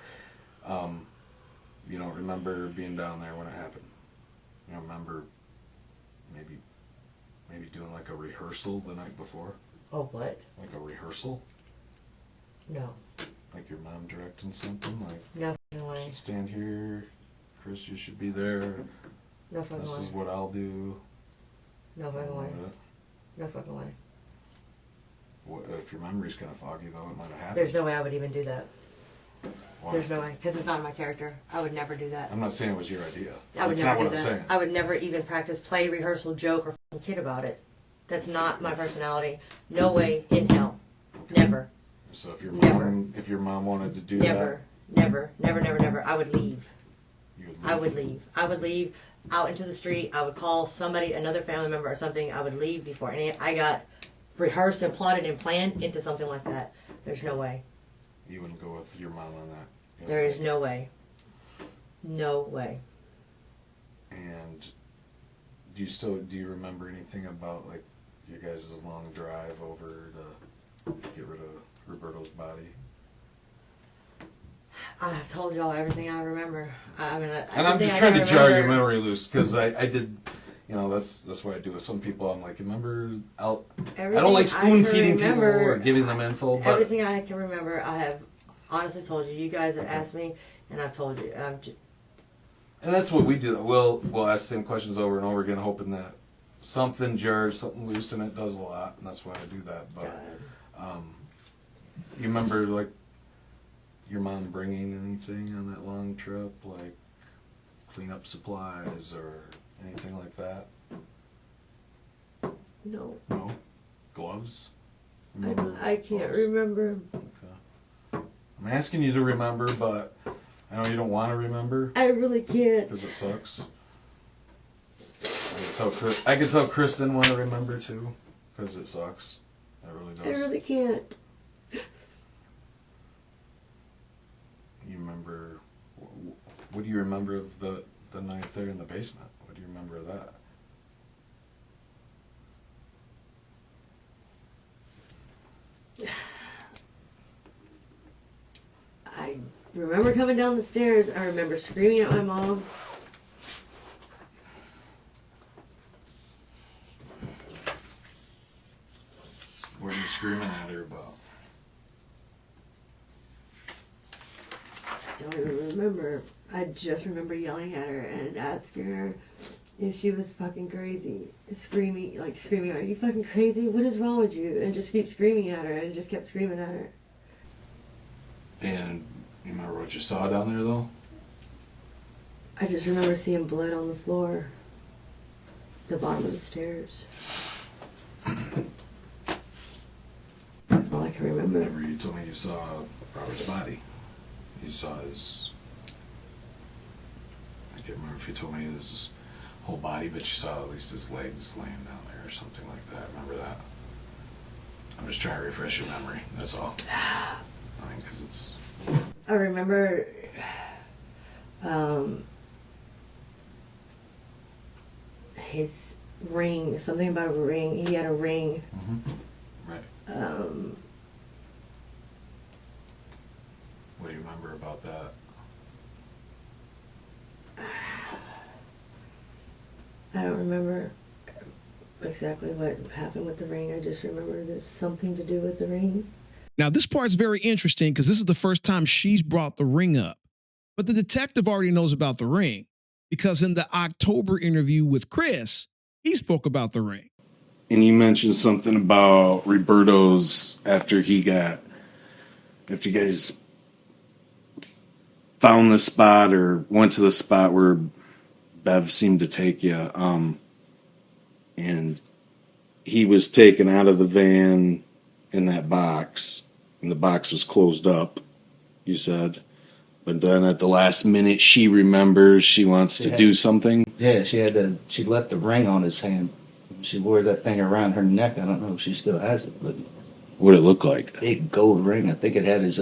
you don't remember being down there when it happened. You don't remember maybe doing like a rehearsal the night before? Oh, what? Like a rehearsal? No. Like your mom directing something? Like, No you way. should stand here. Chris, you should be there. No fucking This way. is what I'll do. No fucking way. No fucking way. What, if your memory's kind of foggy, though, it might have happened. There's no way I would even do that. Why? There's no way. Because it's not in my character. I would never do that. I'm not saying it was your idea. I would That's never not what do I'm that. saying. I would never even practice, play, rehearsal, joke, or fucking kid about it. That's not my personality. No way in hell. Never. So if your Never. mom wanted to do Never. Never. Never. Never. Never. I would leave. that, you would leave. I would leave. I would leave out into the street. I would call somebody, another family member or something. I would leave before I got rehearsed and plotted and planned into something like that. There's no way. You wouldn't go with your mom on that. You know? There is no way. No way. And do you remember anything about like your guys' long drive over to get rid of Roberto's body? I've told y'all everything I remember. And I'm just trying to jar your memory loose because I did, you know, that's what I do with some people. I'm like, remember, I don't like spoon feeding people or giving them info. But everything I can remember, I have honestly told you. You guys have asked me, and I've told you. And that's what we do. We'll ask the same questions over and over again, hoping that something jars, something loose, and it does a lot. And that's why I do that. But you remember like your mom bringing anything on that long trip, like cleanup supplies or anything like that? No. No? Gloves? I can't remember. Okay. I'm asking you to remember, but I know you don't want to remember I really can't. because it sucks. I could tell Chris didn't want to remember too because it sucks. It really does. I really can't. You remember? What do you remember of the night there in the basement? What do you remember of that? I remember coming down the stairs. I remember screaming at my mom. What are you screaming at her about? don't even remember. I just remember yelling at her and asking her if she was fucking crazy. Screaming, are you fucking crazy? What is wrong with you? And just keep screaming at her, and just kept screaming at her. And you remember what you saw down there, though? I just remember seeing blood on the floor. The bottom of the stairs. That's all I can remember. Remember you told me you saw Robert's body. You saw his... I can't remember if you told me his whole body, but you saw at least his legs laying down there or something like that. Remember that? I'm just trying to refresh your memory, that's all. I mean, because it's... I remember... his ring, something about a ring. He had a ring. Mm-hmm. Right. What do you remember about that? I don't remember exactly what happened with the ring. I just remember there's something to do with the ring. Now, this part's very interesting because this is the first time she's brought the ring up. But the detective already knows about the ring because in the October interview with Chris, he spoke about the ring. And you mentioned something about Roberto's after you guys found the spot or went to the spot where Bev seemed to take you, and he was taken out of the van in that box, and the box was closed up, you said. But then at the last minute, she remembers she wants to do something. Yeah, she left the ring on his hand. She wore that thing around her neck. I don't know if she still has it, but What did it look like? big gold ring. I think it had his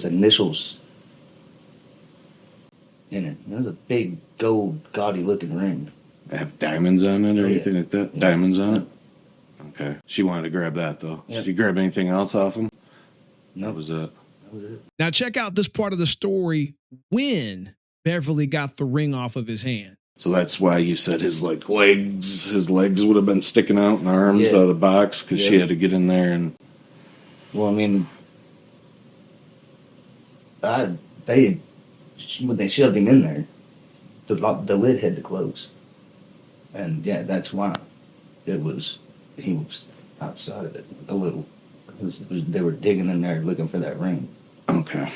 initials in it. It was a big gold, gaudy looking ring. Have diamonds on it or Oh, yeah. anything like that? Yeah. Diamonds on it? Okay. She wanted to grab that, though. Yep. Did you grab anything else off him? No, What was that? that was it. Now, check out this part of the story when Beverly got the ring off of his hand. So that's why you said his legs would have been sticking out and arms Yeah. out of the box because she Yeah. had to get in there and... Well, I mean, when they shoved him in there, the lid had to close, and yeah, that's why he was outside of it a little. They were digging in there looking for that ring. Okay.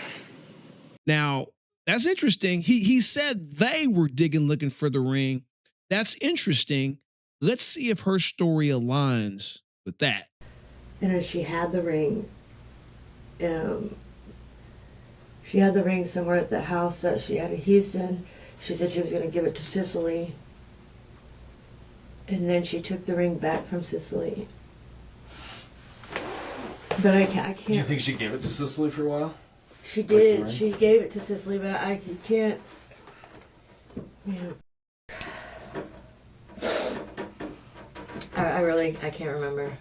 Now, that's interesting. He said they were digging looking for the ring. That's interesting. Let's see if her story aligns with that. And she had the ring. She had the ring somewhere at the house that she had in Houston. She said she was going to give it to Cicely. And then she took the ring back from Cicely. But I can't. Do you think she gave it to Cicely for a while? She the did. ring? She gave it to Cicely, but I can't. Yeah. I can't remember.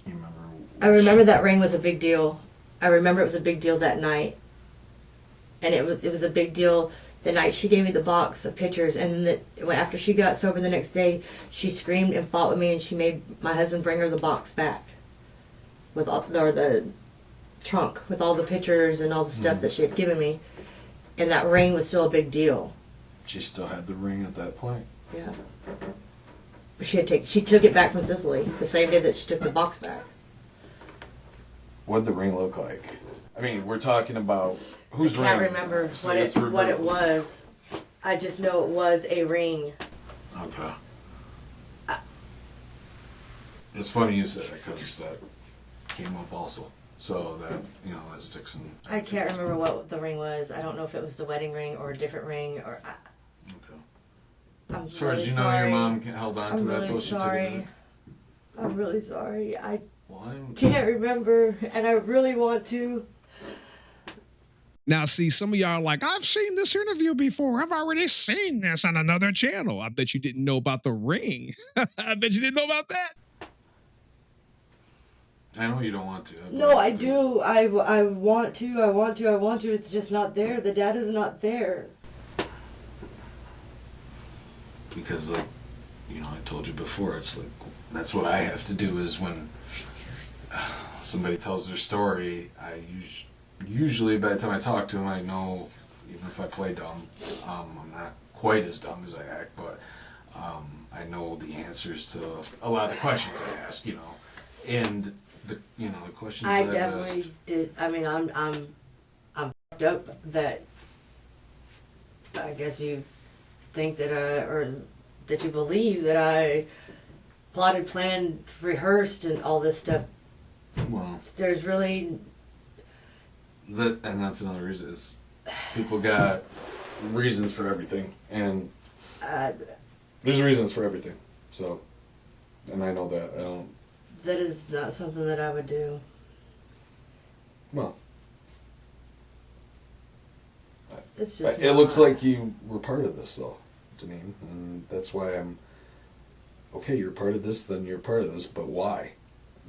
You remember? I remember that ring was a big deal. I remember it was a big deal that night, and it was a big deal the night she gave me the box of pictures. And after she got sober the next day, she screamed and fought with me, and she made my husband bring her the box back with the trunk with all the pictures and all the stuff that she had given me. And that ring was still a big deal. She still had the ring at that point. Yeah. But she took it back from Cicely the same day that she took the box back. What did the ring look like? I mean, we're talking about whose ring? I can't remember So what it's it Roberto. was. I just know it was a ring. Okay. It's funny you said that because that came up also. So that, that sticks in. I can't remember what the ring was. I don't know if it was the wedding ring or a different ring. Okay. I'm As far really as you know, sorry. your mom held on to I'm that really till she took it. sorry. I'm really sorry. I Well, can't remember, and I really want to. Now, see, some of y'all are like, I've seen this interview before. I've already seen this on another channel. I bet you didn't know about the ring. I bet you didn't know about that. I know you don't want to. No, I do. I want to. I want to. I want to. It's just not there. The data's not there. Because, I told you before, it's like, that's what I have to do is when somebody tells their story, usually by the time I talk to them, I know, even if I play dumb, I'm not quite as dumb as I act, but I know the answers to a lot of the questions I ask, and the questions I that definitely asked. did. I mean, I'm fucked up that I guess you think that or that you believe that I plotted, planned, rehearsed, and all this stuff. Well, There's really and that's another reason is people got reasons for everything, and there's reasons for everything. So, and I know that. that is not something that I would do. Well, It's just. it looks not. like you were part of this, though, Janine, and that's why I'm. Okay, you're part of this, then you're part of this, but why?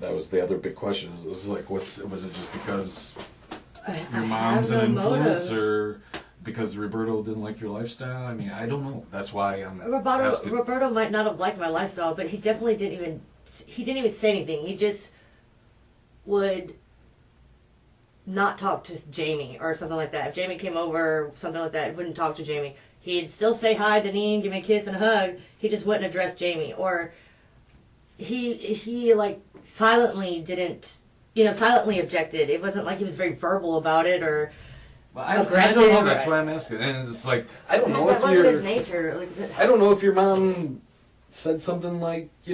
That was the other big question. It was like, was it just because your mom's an influence, or because Roberto didn't like your lifestyle? I mean, I don't know. That's why I'm asking. Roberto might not have liked my lifestyle, but he definitely didn't even say anything. He just would not talk to Jamie or something like that. If Jamie came over, something like that, wouldn't talk to Jamie. He'd still say hi to Deneen, give me a kiss and a hug. He just wouldn't address Jamie. Or he like silently didn't, silently objected. It wasn't like he was very verbal about it or Well, I aggressive. don't know. That's why I'm asking. And it's like, I don't know that if wasn't you're. his nature. I don't know if your mom said something like, hey,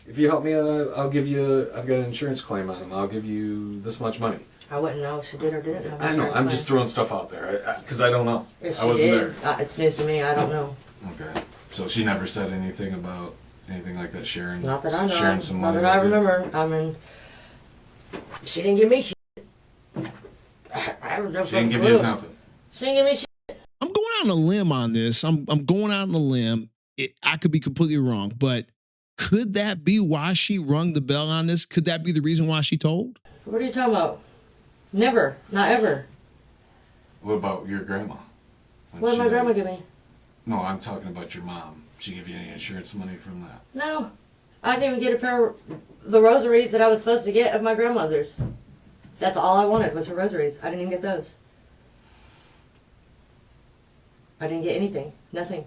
if you help me, I've got an insurance claim on him. I'll give you this much money. I wouldn't know if she did or didn't have I know. insurance I'm just claim. throwing stuff out there because I don't know. If I she wasn't did, there. It's news to me. I don't know. Okay. So she never said anything about anything like that, sharing. Not that I know. Sharing some Not money that I with you? remember. I mean, she didn't give me shit. I don't know. She didn't give you nothing. She didn't give me shit. I'm going out on a limb on this. I'm going out on a limb. I could be completely wrong, but could that be why she rung the bell on this? Could that be the reason why she told? What are you talking about? Never. Not ever. What about your grandma? When What did she my died? grandma give me? No, I'm talking about your mom. She give you any insurance money from that? No. I didn't even get a pair of the rosaries that I was supposed to get of my grandmother's. That's all I wanted was her rosaries. I didn't even get those. I didn't get anything. Nothing.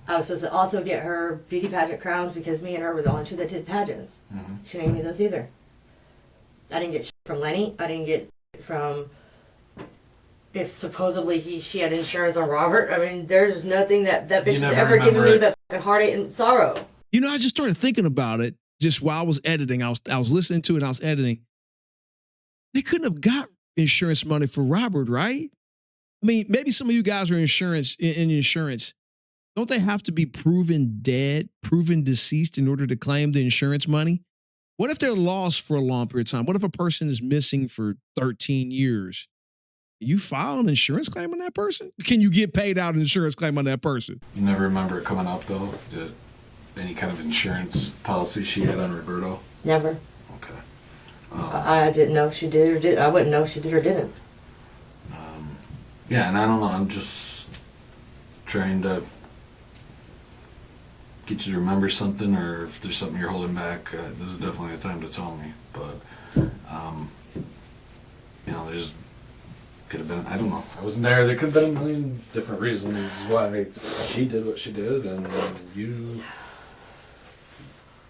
I was supposed to also get her beauty pageant crowns because me and her were the only two that did pageants. Mm-hmm. She didn't give me those either. I didn't get shit from Lenny. I didn't get from if supposedly she had insurance on Robert. I mean, there's nothing that bitch has never ever given remember me it? but fucking heartache and sorrow. I just started thinking about it just while I was editing. I was listening to it and I was editing. They couldn't have got insurance money for Robert, right? I mean, maybe some of you guys are in insurance. Don't they have to be proven dead, proven deceased in order to claim the insurance money? What if they're lost for a long period of time? What if a person is missing for 13 years? You file an insurance claim on that person? Can you get paid out an insurance claim on that person? You never remember it coming up though? Any kind of insurance policy she had on Roberto? Never. Okay. I didn't know if she did or did. I wouldn't know if she did or didn't. Yeah, and I don't know. I'm just trying to get you to remember something, or if there's something you're holding back, this is definitely a time to tell me. But, there's could have been, I don't know. I wasn't there. There could have been a million different reasons why she did what she did, and you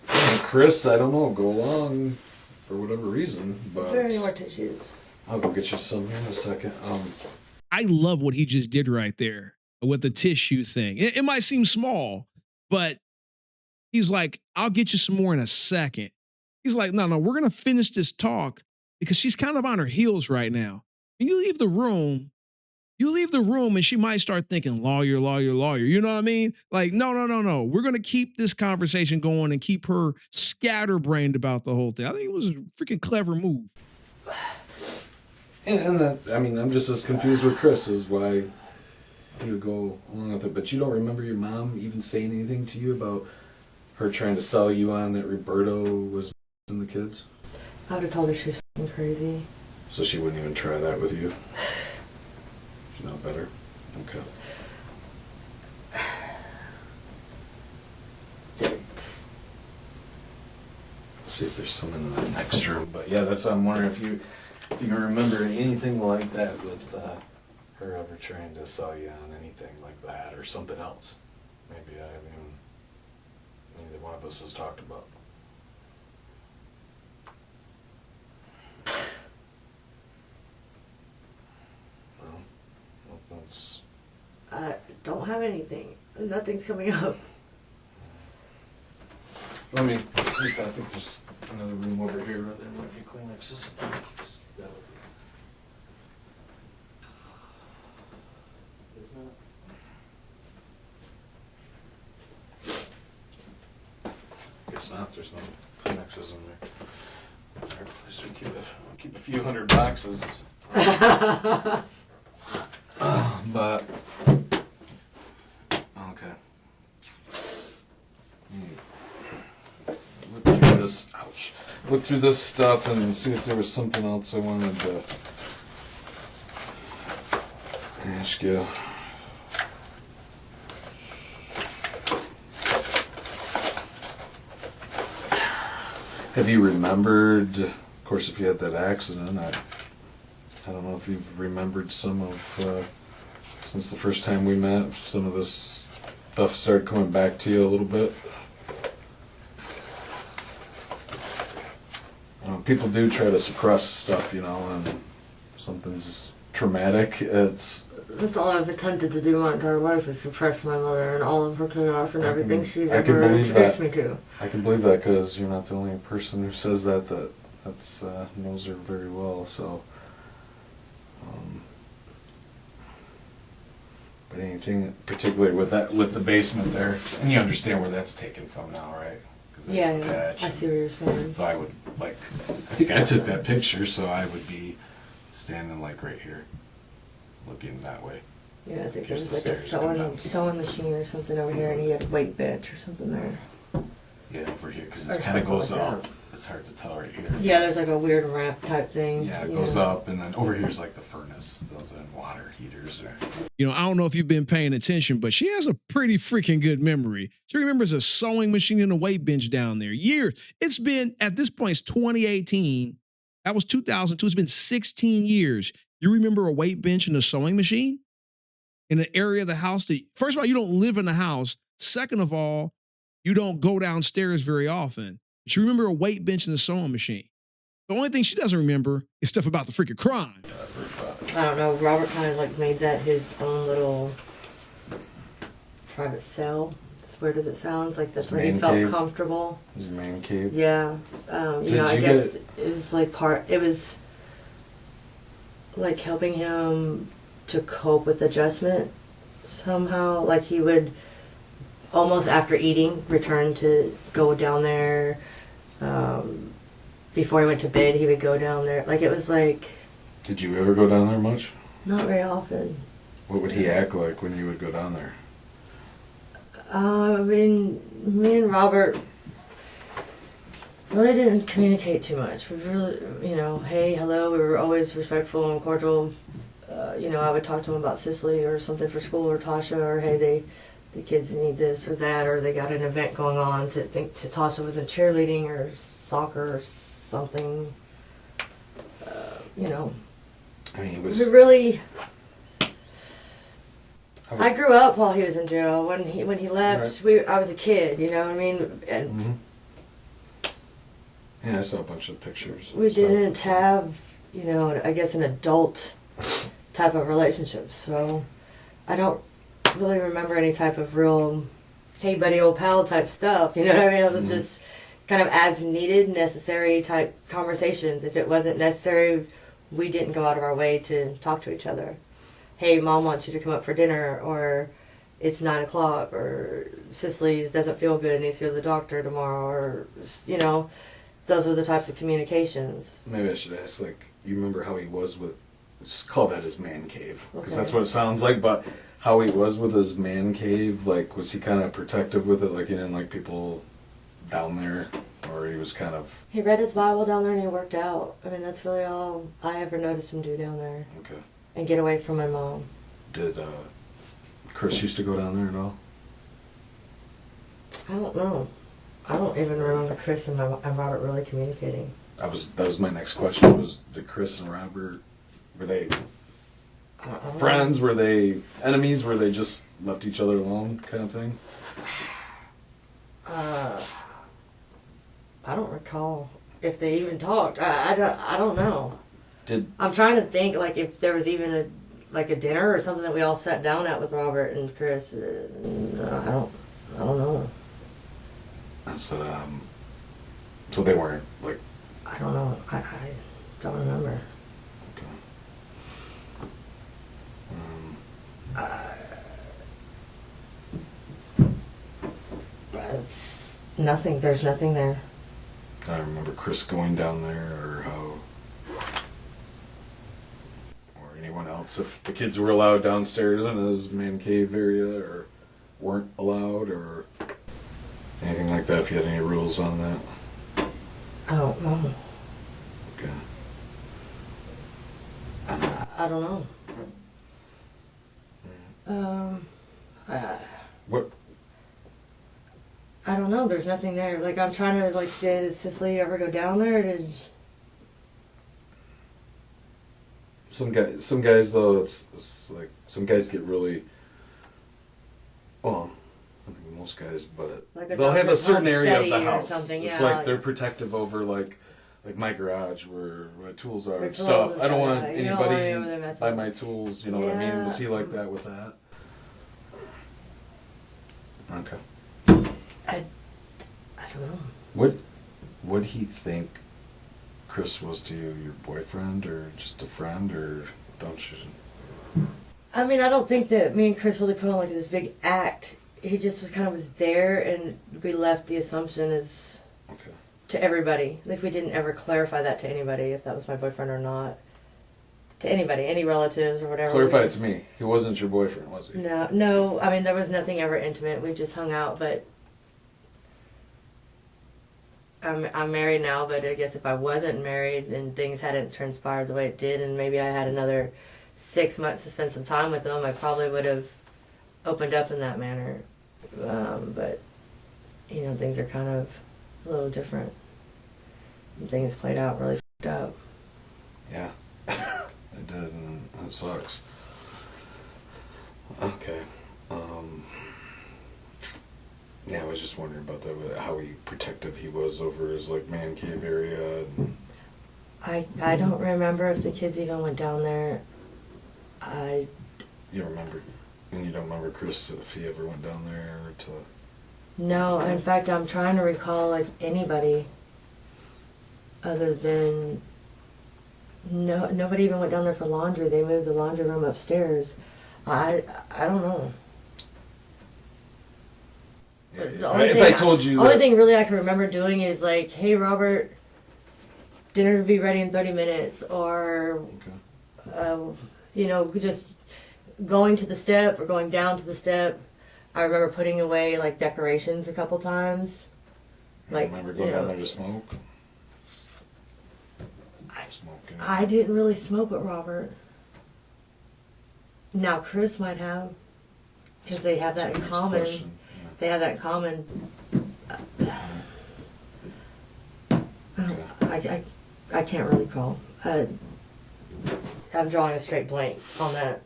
and Chris, I don't know, go along for whatever reason. But Is there any more tissues? I'll go get you some here in a second. I love what he just did right there with the tissue thing. It might seem small, but he's like, I'll get you some more in a second. He's like, no, we're going to finish this talk because she's kind of on her heels right now. And you leave the room and she might start thinking lawyer. You know what I mean? Like, no. We're going to keep this conversation going and keep her scatterbrained about the whole thing. I think it was a freaking clever move. And that, I mean, I'm just as confused with Chris as why he would go along with it. But you don't remember your mom even saying anything to you about her trying to sell you on that Roberto was in the kids? I would have told her she was fucking crazy. So she wouldn't even try that with you? She's not better? Okay. It's see if there's some in the next room. But yeah, that's what I'm wondering if you can remember anything like that with her ever trying to sell you on anything like that or something else. Maybe I haven't even, neither one of us has talked about. Well, that's. I don't have anything. Nothing's coming up. Let me see if I think there's another room over here where there might be Kleenexes. That would be. Isn't it? Guess not. There's no Kleenexes in there. Our place we keep a few hundred boxes. But okay. Look through this. Ouch. Look through this stuff and see if there was something else I wanted to ask you. Have you remembered? Of course, if you had that accident, I don't know if you've remembered some of since the first time we met. If some of this stuff started coming back to you a little bit. People do try to suppress stuff, and something's traumatic. That's all I've attempted to do my entire life is suppress my mother and all of her chaos and everything she's ever introduced me to. I can believe that because you're not the only person who says that knows her very well. So, but anything particularly with the basement there, and you understand where that's taken from now, right? Yeah, I see what you're saying. So I would I think I took that picture, so I would be standing right here, looking that way. Yeah, I think there was a sewing machine or something over here, and he had a weight bench or something there. Yeah, over here, because it kind of goes up. It's hard to tell right here. Yeah, there's a weird ramp type thing. Yeah, it goes up, and then over here is the furnace. Those are water heaters. I don't know if you've been paying attention, but she has a pretty freaking good memory. She remembers a sewing machine and a weight bench down there. Years. It's been, at this point, it's 2018. That was 2002. It's been 16 years. You remember a weight bench and a sewing machine? In an area of the house that, first of all, you don't live in the house. Second of all, you don't go downstairs very often. She remember a weight bench and a sewing machine. The only thing she doesn't remember is stuff about the freaking crime. I don't know. Robert kind of made that his own little private cell. As weird as it sounds, that's where he felt comfortable. His man cave. Yeah. I guess it was it was helping him to cope with adjustment somehow. He would almost after eating return to go down there. Before he went to bed, he would go down there. It was Did you ever go down there much? Not very often. What would he act like when you would go down there? Me and Robert really didn't communicate too much. We really, hey, hello, we were always respectful and cordial. I would talk to him about Cicely or something for school, or Tasha, or hey, the kids need this or that, or they got an event going on. To think Tasha was in cheerleading or soccer or something. He was. We really. I grew up while he was in jail. When he left, right. I was a kid. You know what I mean? And mm-hmm. Yeah, I saw a bunch of pictures. We didn't have, I guess, an adult type of relationship. So I don't really remember any type of real, hey buddy, old pal type stuff. You know what I mean? It was just kind of as needed, necessary type conversations. If it wasn't necessary, we didn't go out of our way to talk to each other. Hey, mom wants you to come up for dinner, or it's 9 o'clock, or Cicely doesn't feel good, needs to go to the doctor tomorrow, or, those were the types of communications. Maybe I should ask, you remember how he was with, just call that his man cave, because that's what it sounds like, but how he was with his man cave, was he kind of protective with it, he didn't like people down there, or he was kind of... He read his Bible down there and he worked out. I mean, that's really all I ever noticed him do down there. Okay. And get away from my mom. Did Chris used to go down there at all? I don't know. I don't even remember Chris and Robert really communicating. That was my next question. Was did Chris and Robert, were they friends? Were they enemies? Were they just left each other alone, kind of thing? I don't recall if they even talked. I don't know. Did I'm trying to think like if there was even a dinner or something that we all sat down at with Robert and Chris. I don't know. so? So they weren't like. I don't know. I don't remember. Okay. It's nothing. There's nothing there. I don't remember Chris going down there or how. Or anyone else, if the kids were allowed downstairs in his man cave area or weren't allowed or anything like that, if you had any rules on that. I don't know. Okay. I don't know. What? I don't know. There's nothing there. Like I'm trying to like. Did Cicely ever go down there? Some guys though, it's like some guys get really. Well, I think most guys, but Like they'll have a certain area of the steady or house. something, It's yeah, like like- they're protective over like my garage where my tools are Where and tools stuff. and I don't stuff, want yeah. You don't want anybody anybody over there messing by with my it. tools. You know what I mean? Was he Yeah. like that with that? Okay. I don't know. Would he think Chris was to you your boyfriend or just a friend or don't you? I mean, I don't think that me and Chris really put on like this big act. He just was kind of was there, and we left the assumption as Okay. to everybody. Like we didn't ever clarify that to anybody if that was my boyfriend or not. To anybody, any relatives or whatever. Clarify it to me. He wasn't your boyfriend, was he? No. I mean, there was nothing ever intimate. We just hung out, but I'm married now. But I guess if I wasn't married and things hadn't transpired the way it did, and maybe I had another 6 months to spend some time with them, I probably would have opened up in that manner. But things are kind of a little different. And things played out really f***ed up. Yeah. It did, and it sucks. Okay. Yeah, I was just wondering about that, how protective he was over his like man cave area. And I don't remember if the kids even went down there. you remember, and you don't remember Chris if he ever went down there to. No, in fact, I'm trying to recall like anybody other than nobody even went down there for laundry. They moved the laundry room upstairs. I don't know. Yeah, The if I told you, only that, thing really I can remember doing is like, hey Robert, dinner will be ready in 30 minutes, or okay. just going to the step or going down to the step. I remember putting away like decorations a couple times. Like, remember going down there to smoke. Smoking. I didn't really smoke with Robert. Now Chris might have, because they have that in Next common. question. They have that in common. I can't really call. I'm drawing a straight blank on that.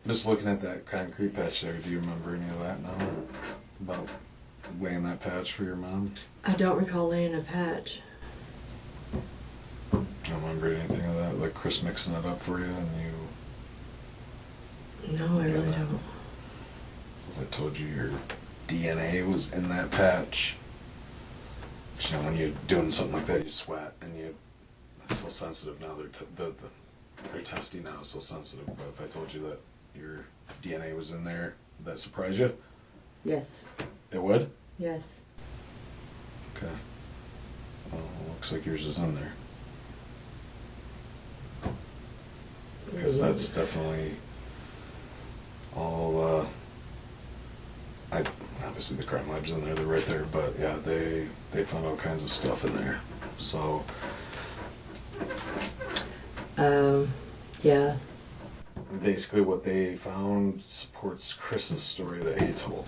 Just looking at that concrete patch there, do you remember any of that now? About laying that patch for your mom? I don't recall laying a patch. You don't remember anything of that? Like Chris mixing it up for you and you... No, I really don't. If I told you your DNA was in that patch... You know, when you're doing something like that, you sweat and it's so sensitive now. They're testing now, it's so sensitive. But if I told you that your DNA was in there, would that surprise you? Yes. It would? Yes. Okay. Well, looks like yours is in there. Because that's definitely all, obviously the crime lab's in there, they're right there, but yeah, they found all kinds of stuff in there. So, Yeah. basically what they found supports Chris's story that he told.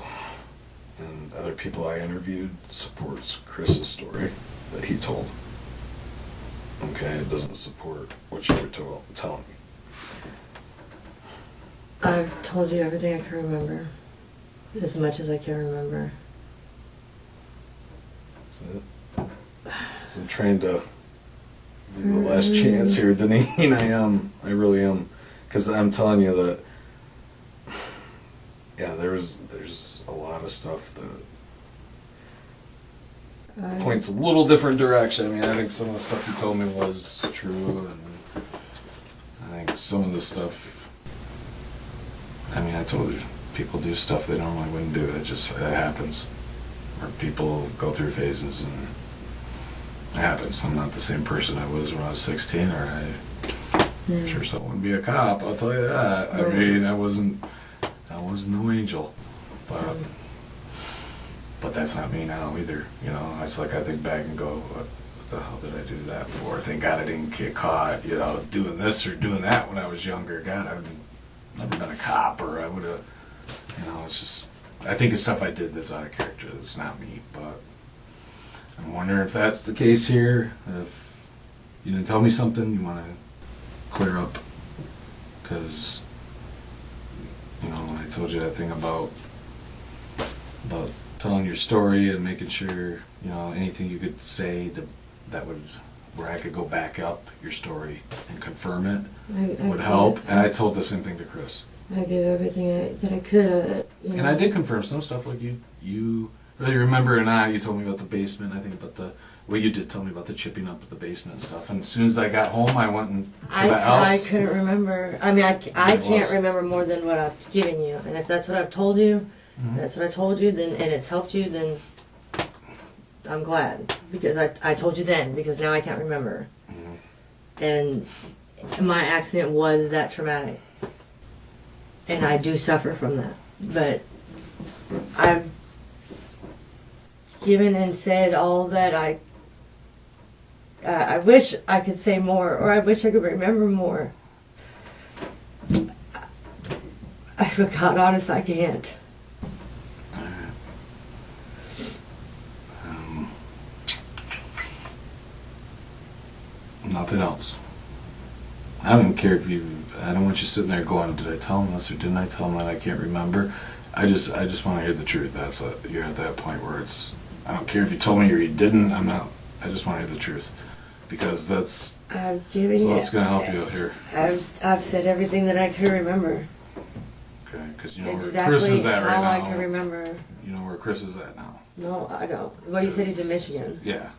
And other people I interviewed supports Chris's story that he told. Okay, it doesn't support what you were telling me. I've told you everything I can remember. As much as I can remember. That's it. So I'm trying to give you the last chance here, Deneen. I really am. Because I'm telling you that, yeah, there's a lot of stuff that points a little different direction. I mean, I think some of the stuff you told me was true, and I think some of the stuff, I mean, I told you, people do stuff they normally wouldn't do. It happens. Or people go through phases, and it happens. I'm not the same person I was when I was 16, or I sure so wouldn't be a cop, I'll tell you that. I mean, I was no angel. But that's not me now either. You know, it's like I think back and go, what the hell did I do that for? Thank God I didn't get caught, doing this or doing that when I was younger. God, I've never been a cop, or I would have, it's just, I think it's stuff I did that's out of character. That's not me. But I'm wondering if that's the case here. If you didn't tell me something you want to clear up. Because, when I told you that thing about telling your story and making sure, anything you could say where I could go back up your story and confirm it would help. And I told the same thing to Chris. I did everything that I could. And I did confirm some stuff, like you really remember, and you told me about the basement. I think about you did tell me about the chipping up at the basement and stuff. And as soon as I got home, I went to the house. I couldn't remember. I mean, I can't remember more than what I've given you. And if that's what I've told you, that's what I told you, then, and it's helped you, then I'm glad. Because I told you then, because now I can't remember. And my accident was that traumatic. And I do suffer from that. But I've given and said all that I wish I could say more, or I wish I could remember more. For God honest, I can't. Nothing else. I don't even care if I don't want you sitting there going, did I tell him this or didn't I tell him that? I can't remember. I just want to hear the truth. You're at that point where I don't care if you told me or you didn't. I just want to hear the truth. Because that's what's going to help you out here. I've said everything that I can remember. Okay, because you know exactly where Chris is at right now. How I can remember. You know where Chris is at now. No, I don't. Well, you said he's in Michigan. Yeah.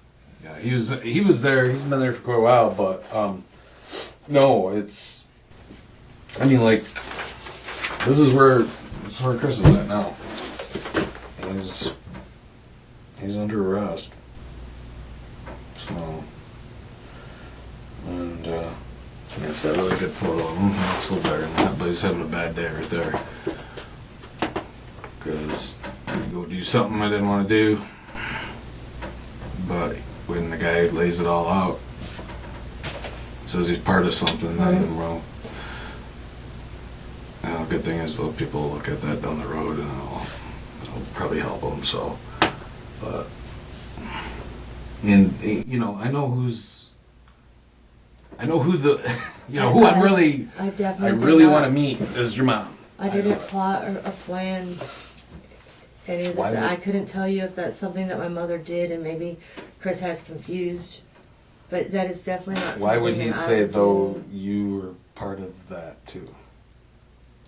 He was there. He's been there for quite a while, but no, it's. I mean, like, this is where Chris is at now. He's under arrest. So, and that's that really good photo of him. He looks a little better than that, but he's having a bad day right there. Because I go do something I didn't want to do, but when the guy lays it all out, says he's part of something, then, well, the good thing is, though, people will look at that down the road and it'll probably help them, so, but, and, I know who I really want to meet is your mom. I didn't plot or plan any of this. I couldn't tell you if that's something that my mother did, and maybe Chris has confused. But that is definitely not. Why would he say though you were part of that too?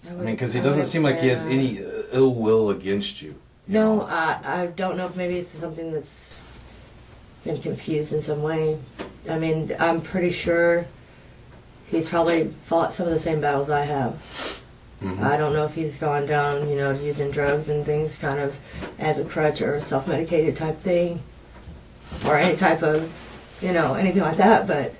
I mean, because he doesn't seem like he has any ill will against you. No, I don't know if maybe it's something that's been confused in some way. I mean, I'm pretty sure he's probably fought some of the same battles I have. Mm-hmm. I don't know if he's gone down, using drugs and things kind of as a crutch or a self-medicated type thing, or any type of, anything like that, but...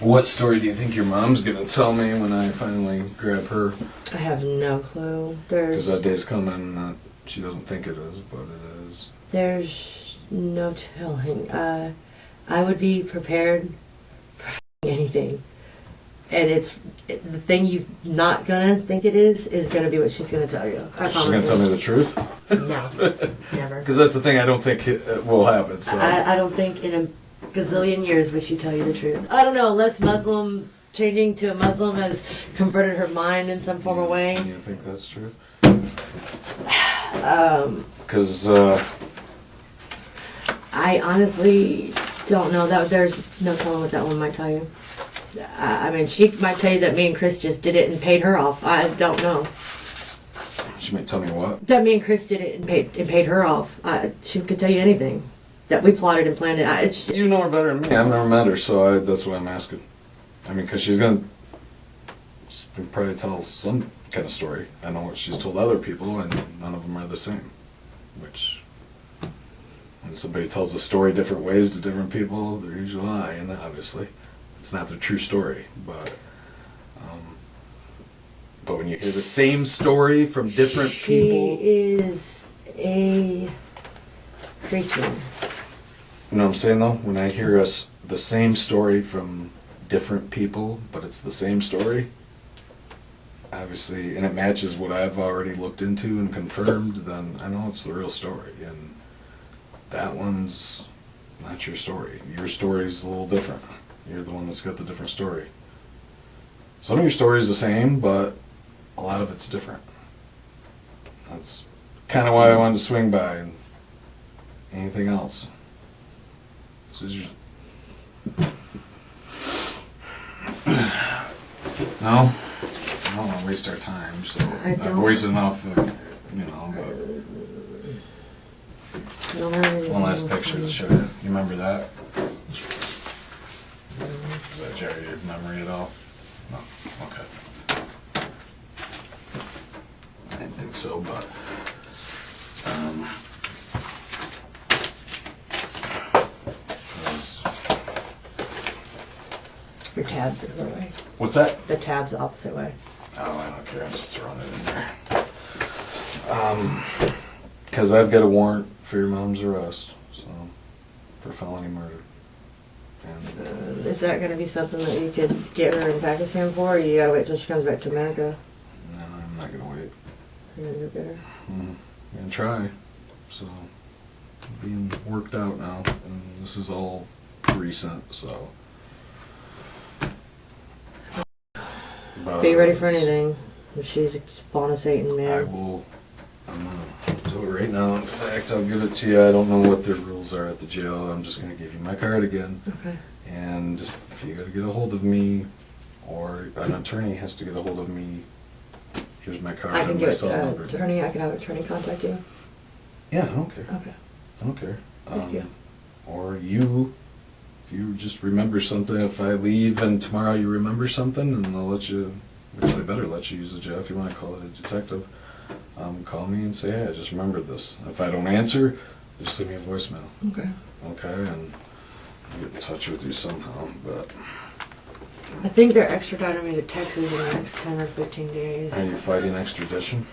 What story do you think your mom's going to tell me when I finally grab her? I have no clue. Because that day's coming, she doesn't think it is, but it is. There's no telling. I would be prepared for anything. and the thing you're not gonna think it is gonna be what she's gonna tell you. I She's promise gonna you. tell me the truth. No, never. Because that's the thing I don't think will happen. So I don't think in a gazillion years would she tell you the truth. I don't know, unless changing to a Muslim has converted her mind in some form or way. you think that's true? Because I honestly don't know. That there's no telling what that one might tell you. I mean, she might tell you that me and Chris just did it and paid her off. I don't know. she might tell me what. That me and Chris did it and paid her off. She could tell you anything. That we plotted and planned it. You know her better than me. I've never met her, so that's why I'm asking. I mean, because she's gonna probably tell some kind of story. I know what she's told other people, and none of them are the same. Which, when somebody tells a story different ways to different people, they're usually lying. Obviously, it's not their true story. But when you hear the same story from different people, She is a creature. you know what I'm saying though? When I hear the same story from different people, but it's the same story, obviously, and it matches what I've already looked into and confirmed, then I know it's the real story. And that one's not your story. Your story's a little different. You're the one that's got the different story. Some of your story's the same, but a lot of it's different. That's kind of why I wanted to swing by. And anything else? This is your... No? I don't want to waste our time, so I've wasted enough of, but I don't have anything one last else picture to to show you. You remember that? Is that Jerry, your memory at all? No? Okay. I didn't think so, but Your tab's the other way. what's that? The tab's the opposite way. Oh, I don't care. I'm just throwing it in there. Because I've got a warrant for your mom's arrest, so for felony murder. And Is that going to be something that you could get her in Pakistan for, or you got to wait till she comes back to America? no, I'm not gonna wait. You're going to go get her? I'm gonna try. So being worked out now, and this is all recent, so. But Be ready for anything. If she's a spawn of Satan, I man. will. I'm gonna do it right now. In fact, I'll give it to you. I don't know what the rules are at the jail. I'm just gonna give you my card again. Okay. And if you gotta get a hold of me, or an attorney has to get a hold of me, here's my card I can and my get cell an number. attorney. I can have an attorney contact you. Yeah, I don't care. Okay. I don't care. Thank you. Or you, if you just remember something, if I leave and tomorrow you remember something, and I'll let you, which I better let you use the jail if you want to call it a detective, call me and say, hey, I just remembered this. If I don't answer, just leave me a voicemail. Okay. Okay, and I'll get in touch with you somehow, but I think they're extraditing me to Texas in the next 10 or 15 days. are you fighting extradition?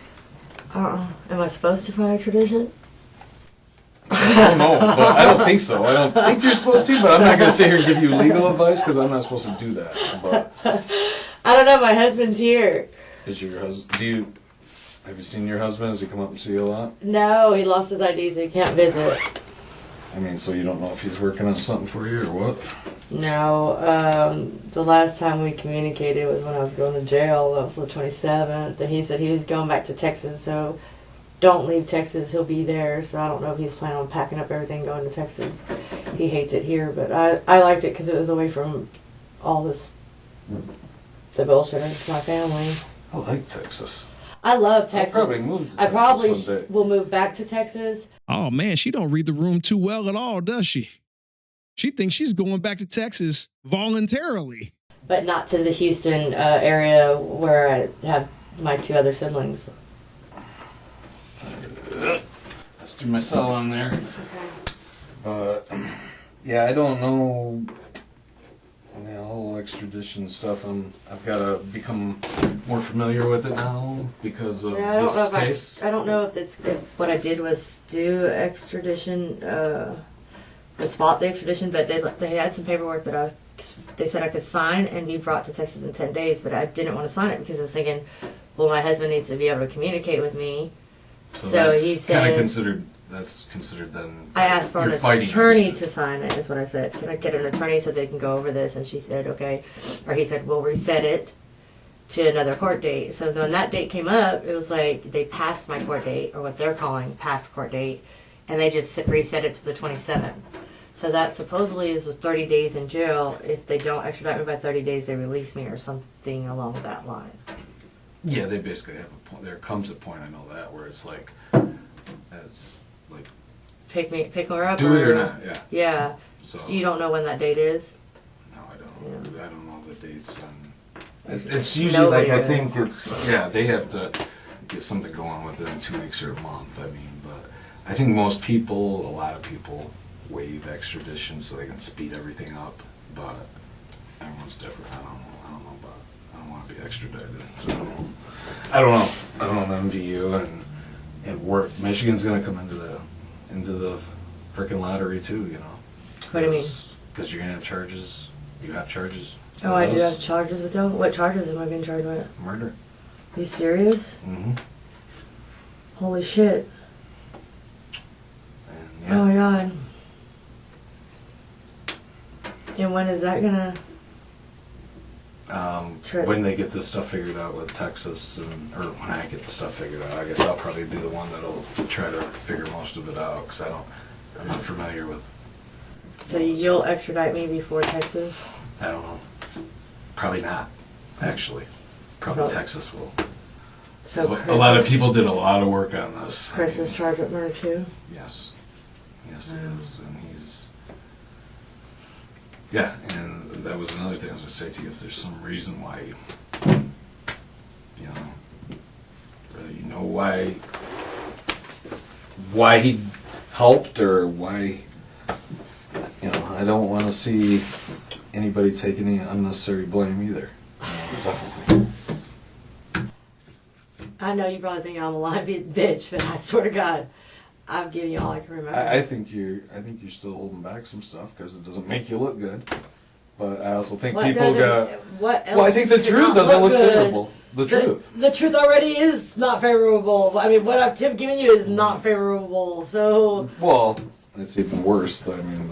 Am I supposed to fight extradition? I don't know, but I don't think so. I don't think you're supposed to, but I'm not going to sit here and give you legal advice because I'm not supposed to do that. But I don't know. My husband's here. is your husband? Have you seen your husband? Does he come up and see you a lot? No, he lost his ID, so he can't visit. I mean, so you don't know if he's working on something for you or what? No, the last time we communicated was when I was going to jail. That was the 27th, and he said he was going back to Texas, so don't leave Texas. He'll be there, so I don't know if he's planning on packing up everything going to Texas. He hates it here, but I liked it because it was away from all the bullshit with my family. I like Texas. I love Texas. I'll probably move to Texas I probably someday. will move back to Texas. Oh man, she don't read the room too well at all, does she? She thinks she's going back to Texas voluntarily. But not to the Houston area where I have my two other siblings. Let's do my cell on there. But yeah, I don't know. The whole extradition stuff. I've got to become more familiar with it now because of Yeah, this case. I don't know if what I did was do extradition, was fought the extradition, but they had some paperwork that I they said I could sign and be brought to Texas in 10 days, but I didn't want to sign it because I was thinking, well, my husband needs to be able to communicate with me. So that's he kind of said, considered then. I asked for you're an fighting attorney against it. to sign it, is what I said. Can I get an attorney so they can go over this? And she said, okay. Or he said, we'll reset it to another court date. So when that date came up, it was like they passed my court date, or what they're calling past court date, and they just reset it to the 27th. So that supposedly is the 30 days in jail. If they don't extradite me by 30 days, they release me or something along that line. Yeah, they basically have a point. There comes a point, I know that, where it's like, Pick her up. do it or not. Yeah. Yeah. So You don't know when that date is? no, I don't. Yeah. I don't know the dates on. It's usually Nobody like I does. think it's they have to get something going within 2 weeks or a month. I mean, but I think a lot of people waive extradition so they can speed everything up. But everyone's different. I don't know about. I don't want to be extradited. So I don't know. I don't envy you and work. Michigan's gonna come into the freaking lottery too. You know. What do you mean? Because you're gonna have charges. You have charges. Oh, I do have charges with them? What charges am I being charged with? Murder. Are you serious? Mm-hmm. Holy shit. And Oh my yeah. god. And when is that gonna... Trip. When they get this stuff figured out with Texas, or when I get the stuff figured out, I guess I'll probably be the one that'll try to figure most of it out because I'm not familiar with. So you'll extradite me before Texas? I don't know. Probably not, actually. Probably Well, Texas will. So A lot of people did a lot of work on this. Chris is charged with murder too? Yes. Yes, he is. And he's. Yeah, and that was another thing I was going to say to you. If there's some reason why, whether you know why he helped or why, I don't want to see anybody take any unnecessary blame either. Definitely. I know you probably think I'm a lying bitch, but I swear to God, I've given you all I can remember. I think you're still holding back some stuff because it doesn't make you look good. But I also think What people doesn't- got. What else Well, I think the could truth not doesn't look good? favorable. The truth. The truth already is not favorable. I mean, what I've given you is not favorable. So Well, it's even worse. I mean,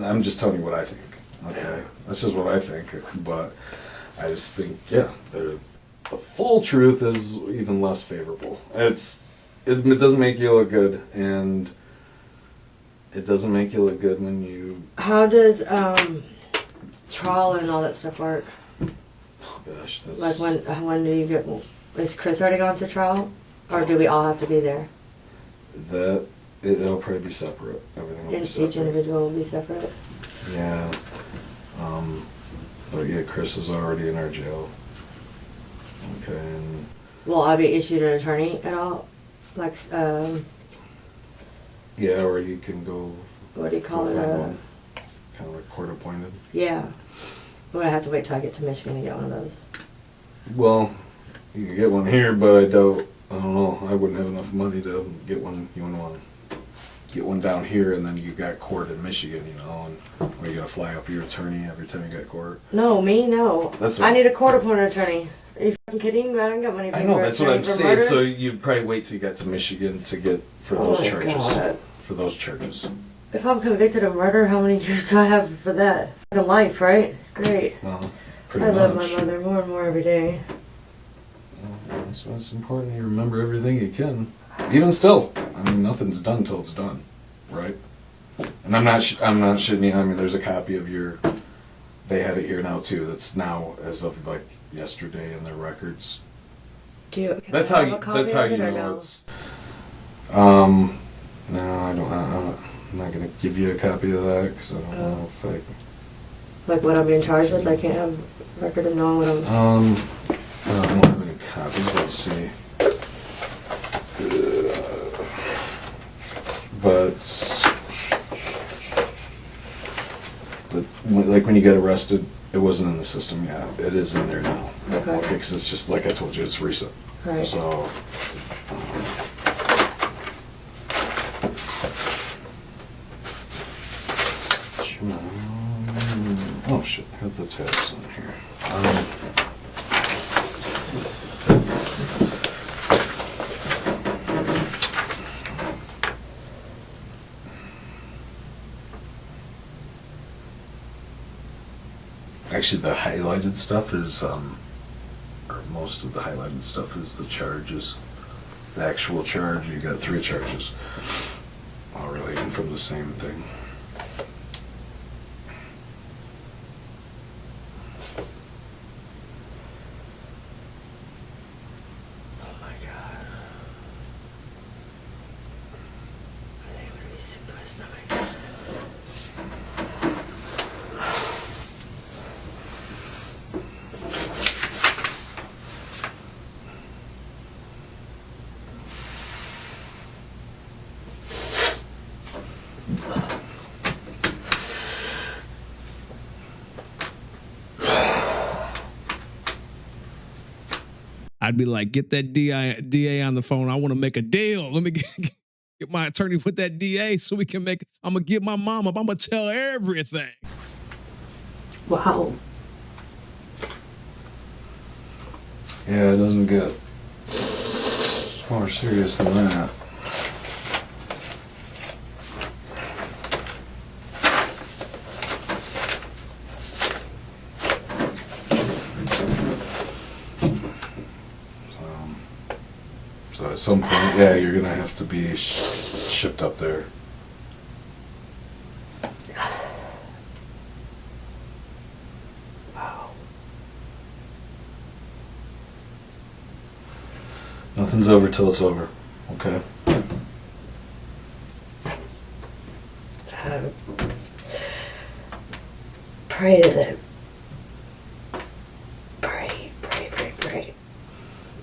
I'm just telling you what I think. Okay, that's just what I think. But I just think, the full truth is even less favorable. It doesn't make you look good, and it doesn't make you look good when you. how does trial and all that stuff work? Oh gosh, that's. Like when do you get? Is Chris already gone to trial, or do we all have to be there? It'll probably be separate. Everything will be Each separate. individual will be separate. Yeah. But yeah, Chris is already in our jail. Okay. And Will I be issued an attorney at all? Like, yeah, or you can go. what do you call go it? find one. Kind of like court appointed. Yeah. Would I have to wait till I get to Michigan to get one of those? Well, you can get one here, but I don't know. I wouldn't have enough money to get one. You wouldn't want to get one down here, and then you got court in Michigan, and are you gonna fly up your attorney every time you got court? No, me, no. That's what- I need a court-appointed attorney. Are you fucking kidding? I don't got money. I know, that's what I'm saying. So you'd probably wait till you got to Michigan to get for Oh those my charges. God. For those charges. If I'm convicted of murder, how many years do I have for that? Fucking life, right? Great. Pretty I much. love my mother more and more every day. That's why it's important you remember everything you can. Even still, I mean, nothing's done till it's done, right? And I'm not shitting you. I mean, there's a copy of your. They have it here now too. That's now as of like yesterday in their records. Do you? Can That's I how have you. a copy That's how of you it or know no? it's. No, I don't. I'm not gonna give you a copy of that because I don't know if I. Like what I'm being charged with, I can't have record of knowing what I'm. I don't have any copies. Let's see. But like when you get arrested, it wasn't in the system yet. It is in there now. Okay. Because it's just like I told you, it's recent. Right. So. Oh shit, I got the tabs on here. Actually, the highlighted stuff is, or most of the highlighted stuff is the charges. The actual charge, you got 3 charges. All relating from the same thing. Oh my god. I think I'm gonna be sick to my stomach. I'd be like, get that DA on the phone. I want to make a deal. Let me get my attorney with that DA so we can make, I'm going to get my mom up. I'm going to tell everything. Wow. Yeah, it doesn't get more serious than that. So at some point, yeah, you're gonna have to be shipped up there. Wow. Nothing's over till it's over. Okay. Pray that. Pray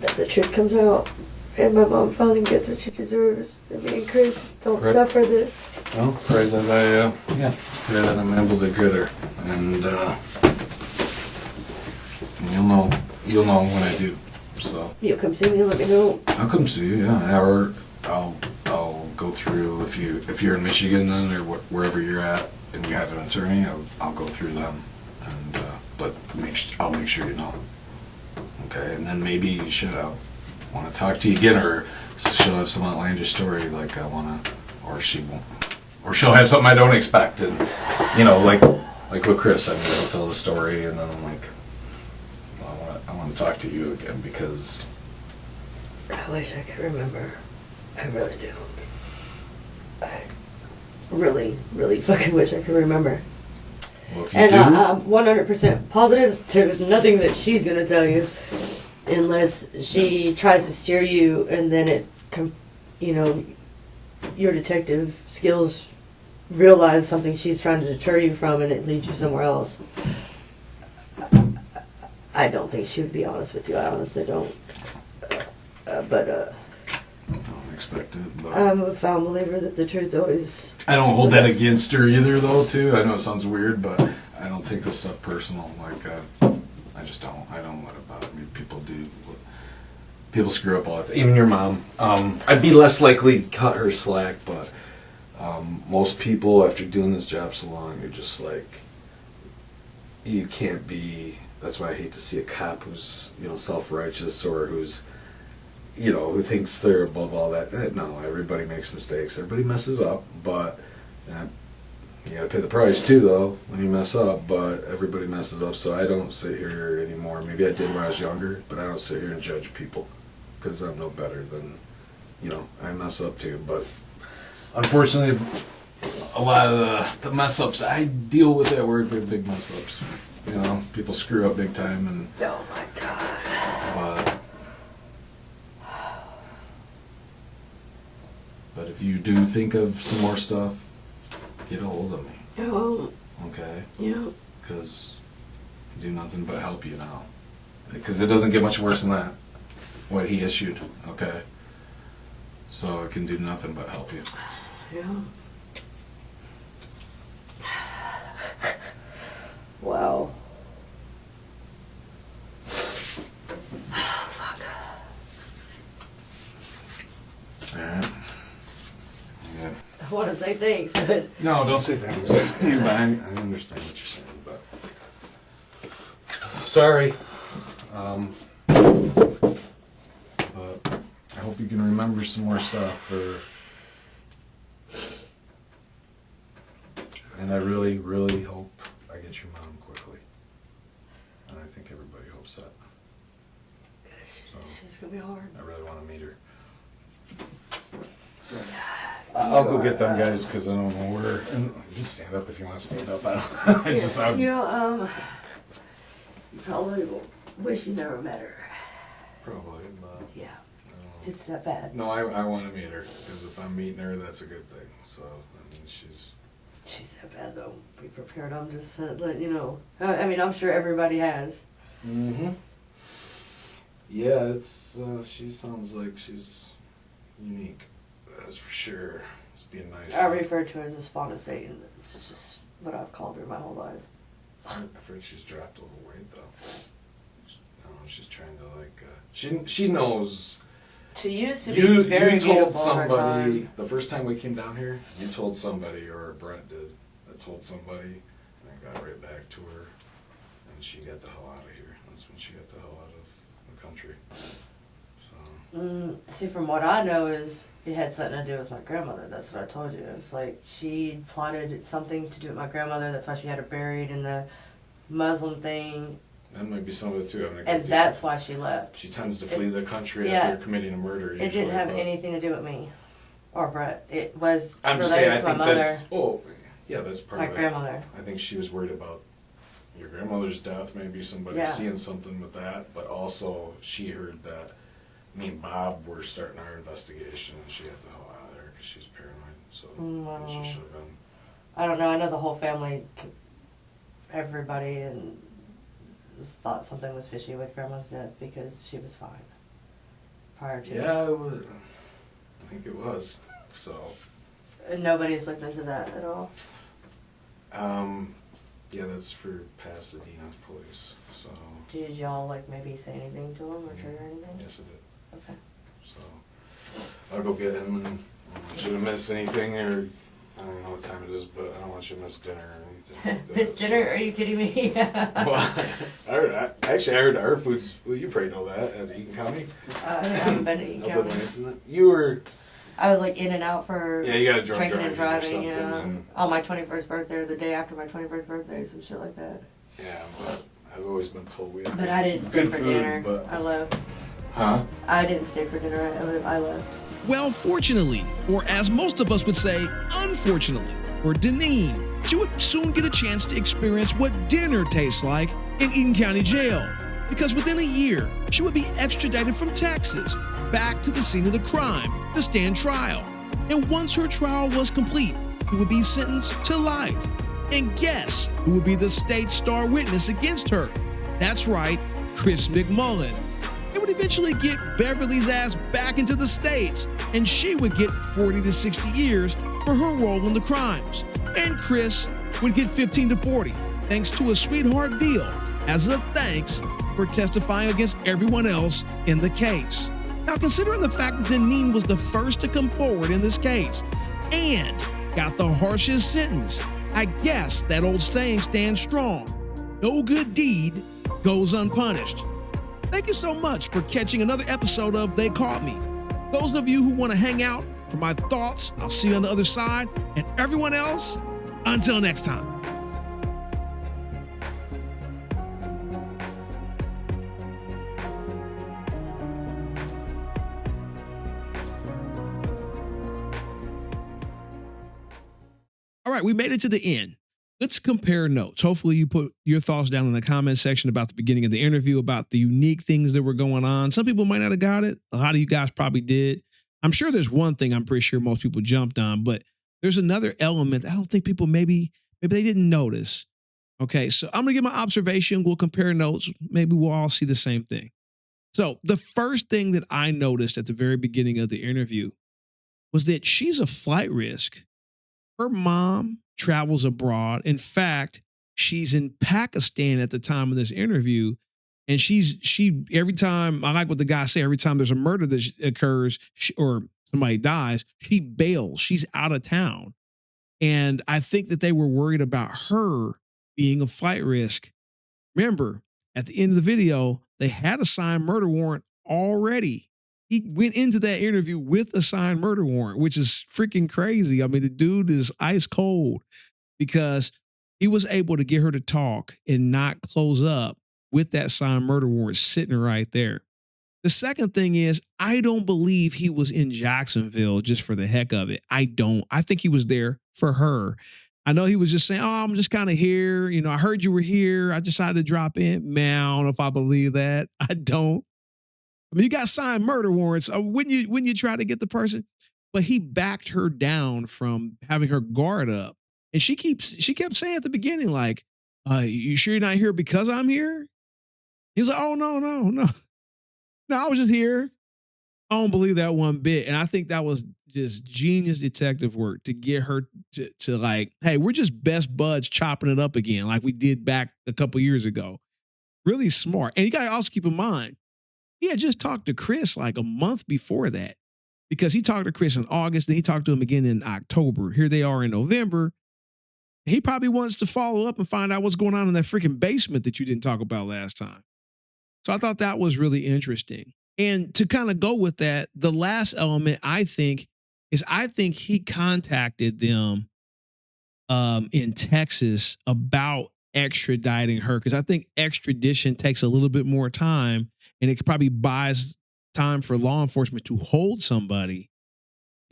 that the truth comes out and my mom finally gets what she deserves. And me and Chris don't Right. suffer this. Well, pray that pray that I'm able to get her, and you'll know when I do. So You'll come see me and let me know. I'll come see you, yeah, or I'll go through if you're in Michigan then or wherever you're at and you have an attorney, I'll go through them, and but I'll make sure you know. Okay, and then maybe I'll want to talk to you again, or she'll have some outlandish story like I want to, or she won't, or she'll have something I don't expect, and like with Chris, I'll tell the story, and then I'm like, well, I want to talk to you again because I wish I could remember. I really do. I really, really fucking wish I could remember. well, if you And do, I'm 100% positive there's nothing that she's going to tell you unless she tries to steer you and then your detective skills realize something she's trying to deter you from and it leads you somewhere else. I don't think she would be honest with you. I honestly don't. But I don't expect it. But I'm a firm believer that the truth always... I don't hold that against her either, though. Too. I know it sounds weird, but I don't take this stuff personal. Like I just don't. I don't let it bother me. People do. People screw up all the time. Even your mom. I'd be less likely to cut her slack, but most people, after doing this job so long, you're just like, you can't be. That's why I hate to see a cop who's self-righteous or who's who thinks they're above all that. No, everybody makes mistakes. Everybody messes up, but you gotta pay the price too, though, when you mess up. But everybody messes up, so I don't sit here anymore. Maybe I did when I was younger, but I don't sit here and judge people because I'm no better than, I mess up too. But unfortunately, a lot of the mess ups, I deal with that word, big mess ups. People screw up big time, and Oh my God. But if you do think of some more stuff, get a hold of me, Oh, okay? yeah. Because I do nothing but help you now. Because it doesn't get much worse than that, what he issued, okay? So I can do nothing but help you. Yeah. Wow. Alright? Yeah. I want to say thanks, but No, don't say thanks. I understand what you're saying, but sorry. But I hope you can remember some more stuff. And I really, really hope I get your mom quickly. And I think everybody hopes that. So She's gonna be hard. I really want to meet her. I'll go get them guys because I don't know where. And you can stand up if you want to stand up. I don't. It's just You probably will wish you never met her. probably. But Yeah, I don't know. it's that bad. No, I want to meet her because if I'm meeting her, that's a good thing. So I mean, she's. She's that bad though. Be prepared. I'm just letting you know. I mean, I'm sure everybody has. Mm-hmm. Yeah, it's. She sounds like she's unique. That's for sure. It's being nice. I refer to her as a spawn of Satan. It's just what I've called her my whole life. I've heard she's dropped a little weight though. I don't know. She's trying to like. She knows. She used to be very you beautiful told in her somebody time. the first time we came down here. You told somebody, or Brent did. I told somebody, and I got right back to her, and she got the hell out of here. That's when she got the hell out of the country. So. See, from what I know is it had something to do with my grandmother. That's what I told you. It's like she plotted something to do with my grandmother. That's why she had her buried in the Muslim thing. That might be some of it too. And that's why she left. She tends to flee the country yeah. after committing a murder. It didn't have anything to do with me or Brett. It was I'm just related saying. I to my think mother, that's. Oh, yeah, that's part my of it. grandmother. I think she was worried about your grandmother's death. Maybe somebody Yeah. seeing something with that, but also she heard that me and Bob were starting our investigation, and she got the hell out of there because she's paranoid. So Wow. she should have been. I don't know. I know the whole family, everybody, and thought something was fishy with Grandma's death because she was fine prior to. Yeah, it was. I think it was. So. And nobody's looked into that at all. Yeah, that's for Pasadena police. So. Did y'all like maybe say anything to him or trigger anything? Yes, it did. Okay. So I'll go get him, and I don't want you to miss anything, or I don't know what time it is, but I don't want you to miss dinner or anything. Miss dinner? Are you kidding me? Well, I heard our food's. Well, you probably know that at Eaton County. I haven't been to Eaton Up in County. Lansing. You were. I was like in and out for Yeah, you got a drunk drinking and driving or driving, something. yeah. And, On my 21st birthday or the day after my 21st birthday, some shit like that. yeah, but I've always been told we have But I didn't stay good for food, dinner. but I left. huh? I didn't stay for dinner. I left. Well, fortunately, or as most of us would say, unfortunately, for Deneen, she would soon get a chance to experience what dinner tastes like in Eaton County Jail. Because within a year, she would be extradited from Texas back to the scene of the crime to stand trial. And once her trial was complete, she would be sentenced to life. And guess who would be the state's star witness against her? That's right, Chris McMullen. It would eventually get Beverly's ass back into the States, and she would get 40 to 60 years for her role in the crimes. And Chris would get 15 to 40, thanks to a sweetheart deal, as a thanks for testifying against everyone else in the case. Now, considering the fact that Deneen was the first to come forward in this case and got the harshest sentence, I guess that old saying stands strong. No good deed goes unpunished. Thank you so much for catching another episode of They Caught Me. Those of you who want to hang out for my thoughts, I'll see you on the other side. And everyone else, until next time. All right, we made it to the end. Let's compare notes. Hopefully you put your thoughts down in the comment section about the beginning of the interview, about the unique things that were going on. Some people might not have got it. A lot of you guys probably did. I'm sure there's one thing I'm pretty sure most people jumped on, but there's another element I don't think people maybe they didn't notice. Okay, so I'm going to give my observation. We'll compare notes. Maybe we'll all see the same thing. So the first thing that I noticed at the very beginning of the interview was that she's a flight risk. Her mom travels abroad. In fact, she's in Pakistan at the time of this interview. And she every time, I like what the guy said, every time there's a murder that occurs or somebody dies, she bails. She's out of town. And I think that they were worried about her being a flight risk. Remember, at the end of the video, they had a signed murder warrant already. He went into that interview with a signed murder warrant, which is freaking crazy. I mean, the dude is ice cold because he was able to get her to talk and not close up with that signed murder warrant sitting right there. The second thing is, I don't believe he was in Jacksonville just for the heck of it. I don't. I think he was there for her. I know he was just saying, oh, I'm just kind of here. You know, I heard you were here. I decided to drop in. Man, I don't know if I believe that. I don't. I mean, you got signed murder warrants. Wouldn't you try to get the person? But he backed her down from having her guard up. And she kept saying at the beginning, like, you sure you're not here because I'm here? He's like, oh, no. No, I was just here. I don't believe that one bit. And I think that was just genius detective work to get her to like, hey, we're just best buds chopping it up again, like we did back a couple years ago. Really smart. And you got to also keep in mind, he had just talked to Chris like a month before that, because he talked to Chris in August, then he talked to him again in October. Here they are in November. He probably wants to follow up and find out what's going on in that freaking basement that you didn't talk about last time. So I thought that was really interesting. And to kind of go with that, the last element I think he contacted them in Texas about extraditing her, because I think extradition takes a little bit more time, and it probably buys time for law enforcement to hold somebody,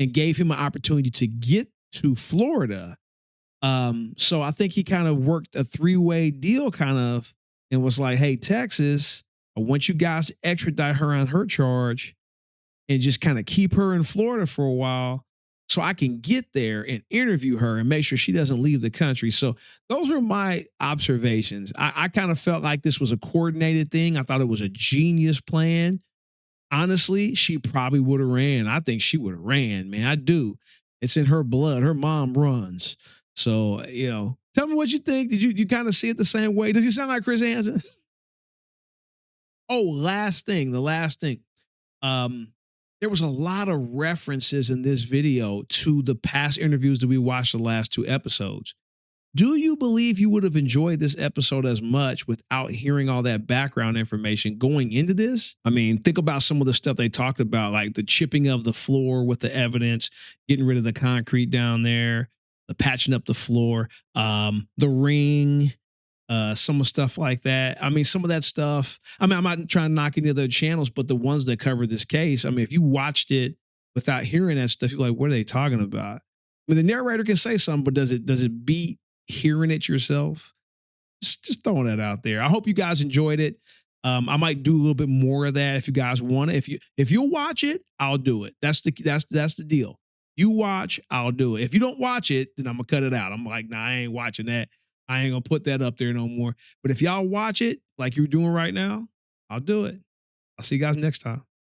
and gave him an opportunity to get to Florida. So I think he kind of worked a 3-way deal kind of, and was like, hey, Texas, I want you guys to extradite her on her charge and just kind of keep her in Florida for a while so I can get there and interview her and make sure she doesn't leave the country. So those were my observations. I kind of felt like this was a coordinated thing. I thought it was a genius plan. Honestly, she probably would have ran. I think she would have ran, man. I do. It's in her blood. Her mom runs. So, you know, tell me what you think. Did you kind of see it the same way? Does he sound like Chris Hansen? Oh, the last thing. There was a lot of references in this video to the past interviews that we watched the last 2 episodes. Do you believe you would have enjoyed this episode as much without hearing all that background information going into this? I mean, think about some of the stuff they talked about, like the chipping of the floor with the evidence, getting rid of the concrete down there, the patching up the floor, the ring, some of stuff like that. I mean, some of that stuff, I mean, I'm not trying to knock any other channels, but the ones that cover this case, I mean, if you watched it without hearing that stuff, you're like, what are they talking about? I mean, the narrator can say something, but does it beat hearing it yourself? Just throwing that out there. I hope you guys enjoyed it. I might do a little bit more of that if you guys want it. If you'll watch it, I'll do it. That's the deal. You watch, I'll do it. If you don't watch it, then I'm gonna cut it out. I'm like, nah, I ain't watching that. I ain't gonna put that up there no more. But if y'all watch it like you're doing right now, I'll do it. I'll see you guys next time.